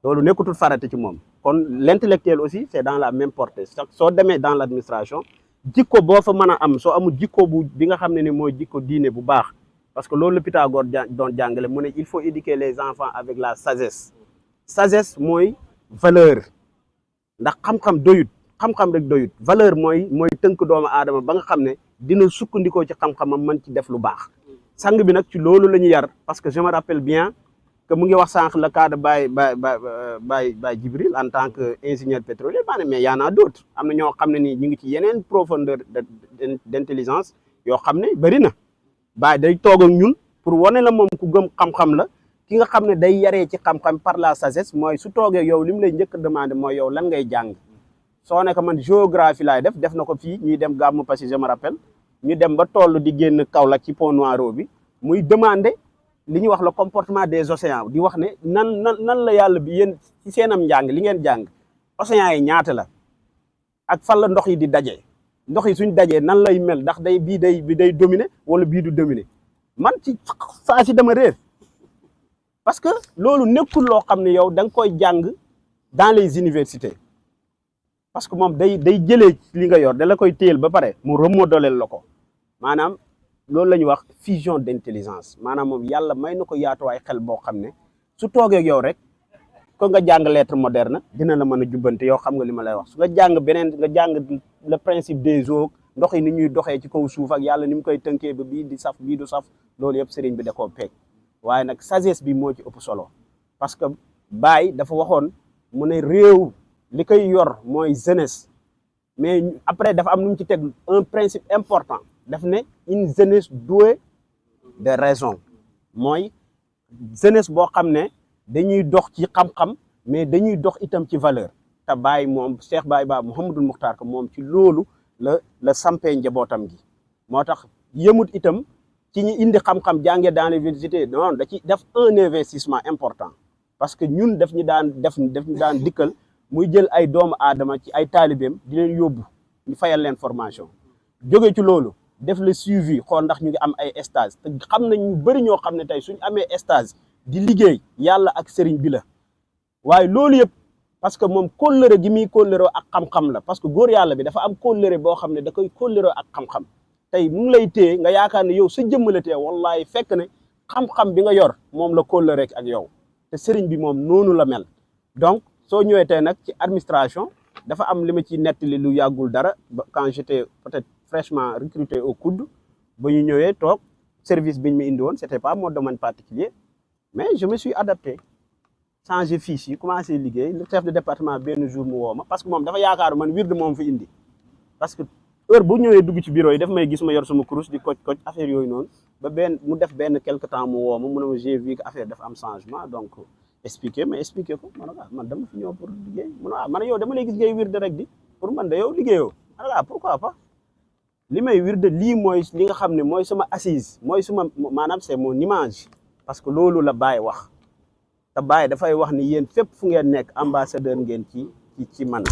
loolu nekkutul farate ci moom kon l'intellectuel aussi c'est dans la même portée soo demee dans l'administration jikko boo fa mën a am soo amul jikko bi nga xam ne ni mooy jikko diine bu baax parce que loolu la Pythagore doon jàngale mu ne il faut éduquer les enfants avec la sagesse mooy valeur ndax xam-xam doyut xam-xam rek doyut valeur mooy tënk doomu aadama ba nga xam ne dina sukkandikoo ci xam-xamam mën ci def lu baax sang bi nag ci loolu la ñu yar parce que je me rappelle bien que mu ngi wax sànq le cas de Baye Djibril en tant que ingénieur pétrolier mais y en a d'autres am na ñoo xam ne nii ñu ngi ci yeneen profondeur d'intelligence yoo xam ne bëri na Baye day toog ak ñun pour wane la moom ku gëm xam-xam la ki nga xam ne day yaree ci xam-xam par la sagesse mooy su toogee yow li mu lay njëkk a demandé mooy yow lan ngay jàng soo ne ko man géographie laay def na ko fii ñuy dem gàmmu parce que je me rappelle ñu dem ba toll di génn Kaolack ci Pont Noiro bi muy demander li ñuy wax le comportement des océans di wax ne nan la yàlla bi yéen ci seenam njàng li ngeen jàng océans yi ñaata la ak fan la ndox yi di daje ndox yi suñ dajee nan lay mel ndax bi day dominer wala bii du dominer man ci saa si dama réer parce que loolu nekkul loo xam ne yow da nga koy jàng dans les universités parce que moom day jëlee li nga yor da la koy téyel ba pare mu remodeler la ko maanaam loolu la ñuy wax fusion d'intelligence maanaam moom yàlla may na ko yaatuwaay xel boo xam ne su toogee ak yow rek ko nga jàng lettre moderne dina la mën a jubbante yow xam nga li ma lay wax su nga jàng beneen nga jàng le principe des eaux ndox yi ni ñuy doxee ci kaw suuf ak yàlla ni mu koy tënkee ba bii di saf bii du saf loolu yëpp sëriñ bi da koo peeg waaye nag sagesse bi moo ci ëpp solo parce que Baye dafa waxoon mu ne réew li koy yor mooy jeunesse mais après dafa am nu mu ci teg un principe important daf ne une jeunesse douée de raison mooy jeunesse boo xam ne dañuy dox ci xam-xam mais dañuy dox itam ci valeur te Baye moom Cheikh Baye Ba Mouhamadul Muxtaar ko moom ci loolu la sampee njabootam gi moo tax yëmut itam ci ñi indi xam-xam jàngee dans les universités non da ci def un investissement important parce que ñun daf ñu daan dikkal muy jël ay doomu aadama ci ay taalibeem di leen yóbbu ñu fayal leen formation jóge ci loolu def le suivi xool ndax ñu ngi am ay stage te xam nañ ñu bëri ñoo xam ne tey suñu amee stage di liggéey yàlla ak sëriñ bi la waaye loolu yëpp parce que moom kóllëre gi muy kóllëre ak xam-xam la parce que góor yàlla bi dafa am kóllëre boo xam ne da koy kóllëre ak xam-xam tey mu ngi lay téye nga yaakaar ne yow sa jëmm la téye wallahi fekk ne xam-xam bi nga yor moom la kóllëre ak yow te sëriñ bi moom noonu la mel donc soo ñëwee tey nag ci administration dafa am li ma ci nettali lu yàggul dara quand j'étais peut-être fraîchement recruté au COUD ba ñu ñëwee toog service bi ñu ma indi woon c'était pas mon domaine particulier mais je me suis adapté changé fiche yi commencé liggéey le chef de département benn jour mu woo ma parce que moom dafa yaakaaru man wird moom fi indi parce que heure bu ñëwee dugg ci bureau yi daf may gis ma yor sama kurus di koc affaire yooyu noonu ba mu def benn quelque temps mu woo ma mu ne ma j'ai vu que affaire dafa am changement donc expliqué ko man dama fi ñëw pour liggéey man yow dama lay gis ngay wird rek di pour man da yow liggéeyoo pourquoi pas li may wird lii mooy li nga xam ne mooy sama assise mooy suma maanaam c'est mon image parce que loolu la Baye wax te Baye dafay wax ni yéen fépp fu ngeen nekk ambassadeur ngeen ci man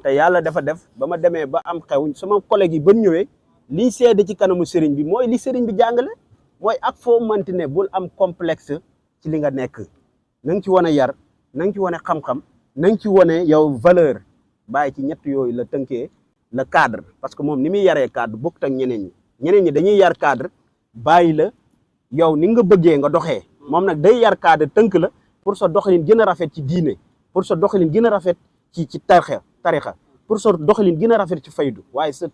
te yàlla dafa def ba ma demee ba am xew sama collègue yi ba ñëwee liñ seede ci kanamu sëriñ bi mooy li sëriñ bi jàngale mooy ak foo manti ne bul am complexe ci li nga nekk na nga ci wane yar na nga ci wane xam-xam na nga ci wane yow valeur Baye ci ñett yooyu la tënkee le cadre parce que moom ni muy yaree cadre bokkut ak ñeneen ñi dañuy yar cadre bàyyi la yow ni nga bëggee nga doxee moom nag day yar cadre tënk la pour sa doxalin gën a rafet ci diine pour sa doxalin gën a rafet ci tarixa pour sa doxalin gën a rafet ci faydu waaye sa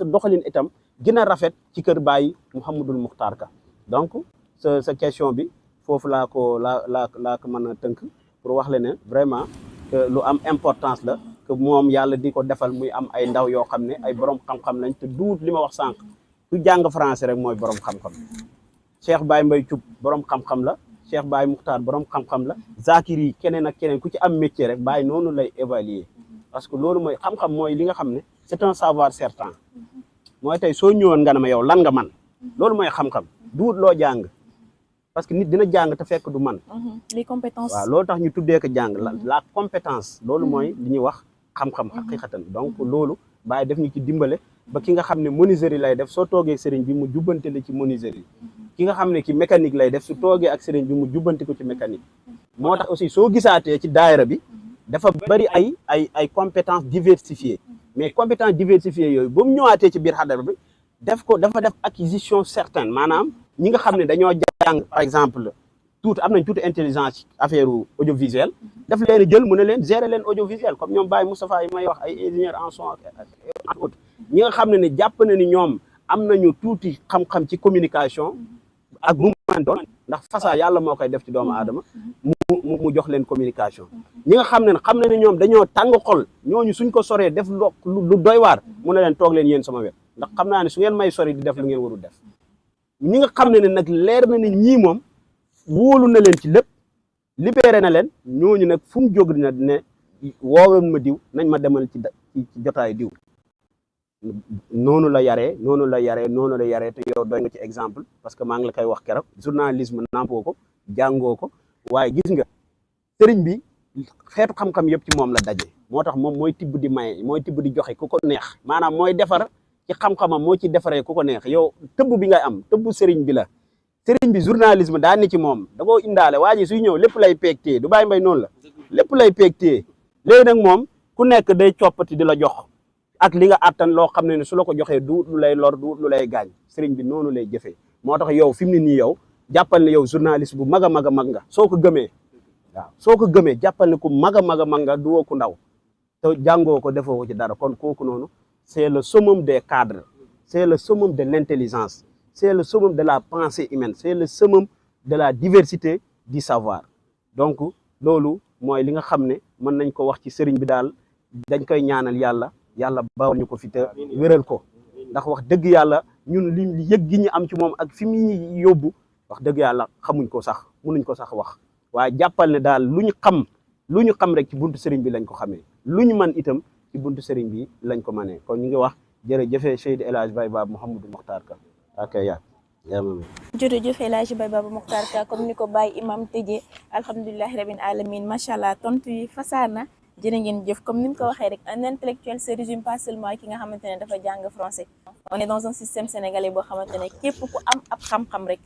doxalin itam gën a rafet ci kër Baye Mouhamadul Muxtaar Ka donc sa question bi foofu laa ko mën a tënk pour wax le ne vraiment que lu am importance la que moom yàlla di ko defal muy am ay ndaw yoo xam ne ay borom xam-xam lañ te duut li ma wax sànq ku jàng français rek mooy borom xam-xam Cheikh Baye Mbaye Thioub borom xam-xam la Cheikh Baye Muxtaar borom xam-xam la Zakiri keneen ak keneen ku ci am métier rek Baye noonu lay évaluer parce que loolu mooy xam-xam mooy li nga xam ne c'est un savoir certain mooy tey soo ñëwoon nga ne ma yow lan nga man loolu mooy xam-xam duut loo jàng parce que nit dina jàng te fekk du man les compétences waaw loolu tax ñu tuddee ko jàng la compétence loolu mooy li ñuy wax xam-xam xaqiqatan donc loolu Baye def ñu ci dimbale ba ki nga xam ne menuiserie lay def soo toogee sëriñ bi mu jubbante la ci menuiserie ki nga xam ne ki mécanique lay def su toogee ak sëriñ bi mu jubbanti ko ci mécanique moo tax aussi soo gisaatee ci daayira bi dafa bari ay compétences diversifiées mais compétences diversifiées yooyu ba mu ñëwaatee ci biir xadara bi dafa def acquisition certaine maanaam ñi nga xam ne dañoo jàng par exemple am nañ tuuti intelligence ci affaire audiovisuel daf leen jël mu ne leen gérer leen audiovisuel comme ñoom Baye Moustapha yi may wax ay ingénieur en son ak autres ñi nga xam ne jàpp na ni ñoom am nañu tuuti xam-xam ci communication ak bu man doon ndax façon yàlla moo koy def ci doomu aadama mu jox leen communication ñi nga xam ne ñoom dañoo tàng xol ñooñu suñ ko soree def lu doy waar mu ne leen toog leen yéen sama wet ndax xam naa ne su ngeen may sori di def lu ngeen warul def ñi nga xam ne nag leer na ne ñii moom wóolu na leen ci lépp libéré na leen ñooñu nag fu mu jóg dina ne woowoon ma diw nañ ma demal ci jotaay diw noonu la yaree te yow doy nga ci exemple parce que maa ngi la koy wax keroog journalisme nampoo ko jàngoo ko waaye gis nga sëriñ bi xeetu xam-xam yëpp ci moom la daje moo tax moom mooy tibb di maye mooy tibb di joxe ku ko neex maanaam mooy defar ci xam-xamam moo ci defaree ku ko neex yow tëbb bi ngay am tëbb sëriñ bi la sëriñ bi journalisme daa ne ci moom da koo indaale waa ji suy ñëw lépp lay peegtee du Baye Mbaye noonu la lépp lay peegtee léegi nag moom ku nekk day coppati di la jox ak li nga attan loo xam ne su la ko joxee du lu lay lor du lu lay gaañ sëriñ bi noonu lay jëfee moo tax yow fi mu ne nii yow jàppal ne yow journaliste bu mag a mag a mag nga soo ko gëmee waaw soo ko gëmee jàppal ne ku mag a mag a mag nga du woo ku ndaw te jàngoo ko defoo ko ci dara kon kooku noonu c'est le summum des cadres c'est le summum de l'intelligence c'est le summum de la pensée humaine c'est le summum de la diversité du savoir donc loolu mooy li nga xam ne mën nañ ko wax ci sëriñ bi daal dañ koy ñaanal yàlla bawal ñu ko fi te wéral ko ndax wax dëgg yàlla ñun li yëg gi ñu am ci moom ak fi mu yóbbu wax dëgg yàlla xamuñ ko sax mënuñ ko sax wax waaye jàppal ne daal lu ñu xam rek ci buntu sëriñ bi lañ ko xamee lu ñu man itam ci buntu sëriñ bi lañ ko mënee kon ñu ngi wax jërëjëf Seydi El Hadji Baye Baba Mouhamadou Mokhtar Ka ak jërëjëf El Hadji Baye Baba Mokhtar Ka comme ni ko Baye imam tëjee alhamdulillahi rabbil alamin macha allah tontu yi fasaana jërë ngeen jëf comme ni mu ko waxee rek un intellectuel se résume pas seulement ki nga xamante ne dafa jàng français on est dans un système sénégalais boo xamante ne képp ku am ab xam-xam rek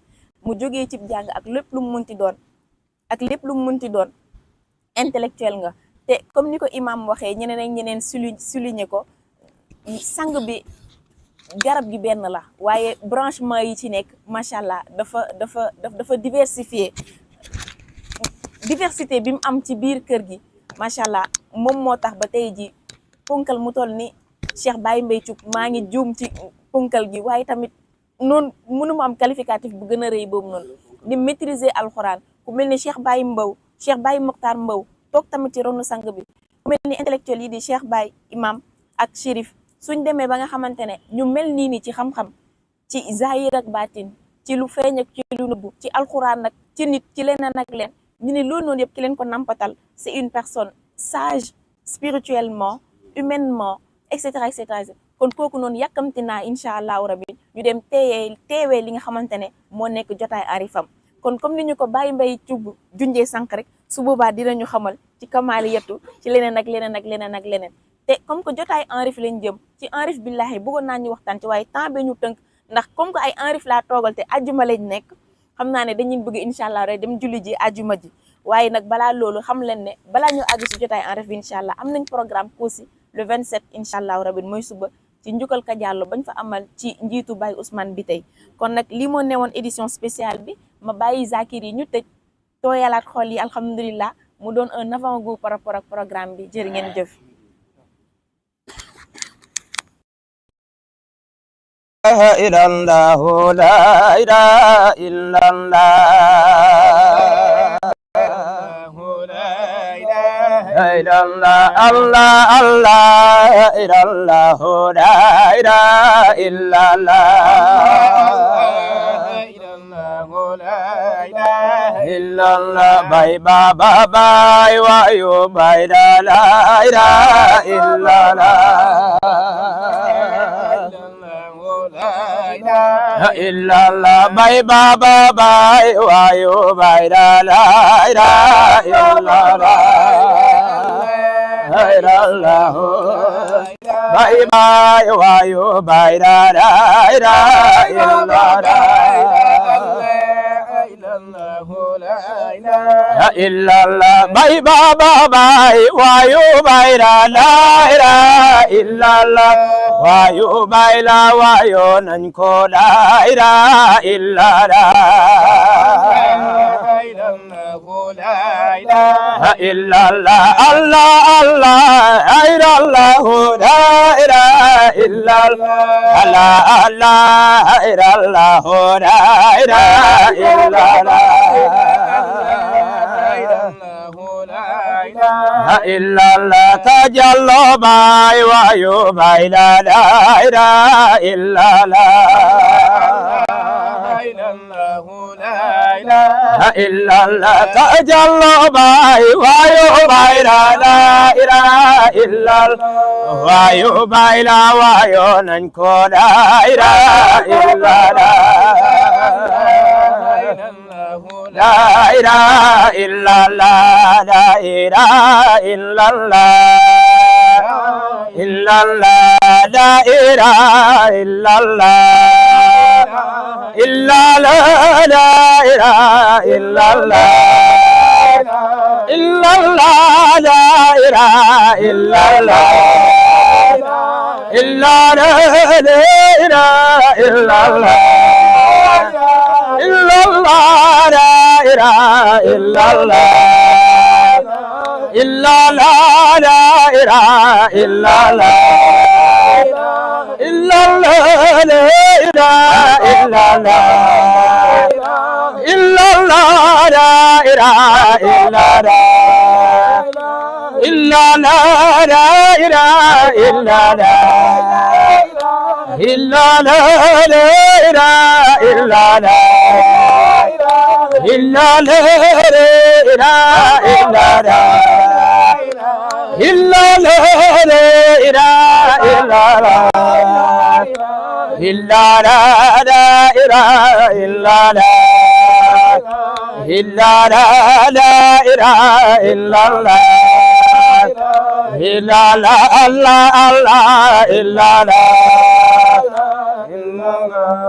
mu jógee ci jàng ak lépp lu mu munti doon intellectuel nga te comme ni ko imam waxee ñeneen ak ñeneen souligné ko sang bi garab gi benn la waaye branchement yi ci nekk macha allah dafa diversifié diversité bi mu am ci biir kër gi macha allah moom moo tax ba tey ji ponkal mu toll ni Cheikh Baye Mbaye Thioub maa ngi juum ci ponkal gi waaye tamit noonu mënuma am qualificatif bu gën a rëy boobu noonu di maîtriser alxuraan ku mel ni Cheikh Baye Mokhtar Mbow toog tamit ci ronu sang bi ku mel ni intellectuel yi di Cheikh Baye imam ak Chérif suñ demee ba nga xamante ne ñu mel nii ni ci xam-xam ci zahir ak baatin ci lu feeñ ak ci lu nëbbu ci alxuraan nag ci nit ci leneen ak leen ñu ne loolu noonu yëpp ki leen ko nampatal c'est une personne sage spirituellement humainement et cetera kon kooku noonu yàkkamti naa incha allahu rabbi ñu dem teewee li nga xamante ne moo nekk jotaay arifam kon comme ni ñu ko Baye Mbaye Thioub junjee sànq rek su boobaa dinañu xamal ci kamaali yettu ci leneen ak leneen te comme que jotaay enrif lañ jëm ci enrif billahi bëggoon naa ñu waxtaan ci waaye temps bi ñu tënk ndax comme que ay enrif laa toogal te ajjuma lañ nekk xam naa ne dañuy bëgg incha allah rek dem julli ji ajjuma ji waaye nag balaa loolu xam leen ne balaa ñu àgg si jotaay enrif bi incha allah am nañ programme aussi le 27 incha allah rabbi mooy suba ci njukkal ka jàllo bañ fa amal ci njiitu Baye Ousmane bi tey kon nag lii moo newoon édition spéciale bi ma bàyyi Zakir yi ñu tëj tooyalaat xol yi alhamdulilah mu doon un avant-goût par rapport ak programme bi jërë ngeen jëf. إلى الله لا إله إلا الله إلى الله الله الله إلى الله لا إله إلا الله إلا الله باي بابا باي وايو باي لا إله إلا الله إلا الله باي بابا باي وايو باي لا إله إلا الله إلا الله باي باي وايو باي لا إله إلا الله إلا الله باي بابا باي وايو باي لا إله إلا الله وايو باي لا وايو ننكو لا إله إلا الله إلا الله الله الله إلا الله لا إله إلا الله الله الله إلا الله لا إله إلا الله إلا الله تجلى باي وايو باي لا إله إلا الله إلا الله تجلى باي وايو باي لا إله إلا الله وايو باي لا وايو ننكو لا إله إلا الله لا إله إلا الله لا إله إلا الله إلا الله لا إله إلا الله إلا لا إله إلا الله إلا الله لا إله إلا الله إلا لا إله إلا الله إلا الله لا إله إلا الله إلا لا إله إلا الله إلا الله لا إله إلا الله إلا الله لا إله إلا الله إلا لا إله إلا الله إلا لا إله إلا الله إلا لا إله إلا الله إلا لا إله إلا الله إلا لا إله إلا الله إلا لا إله إلا الله إلا لا الله الله إلا لا إلا الله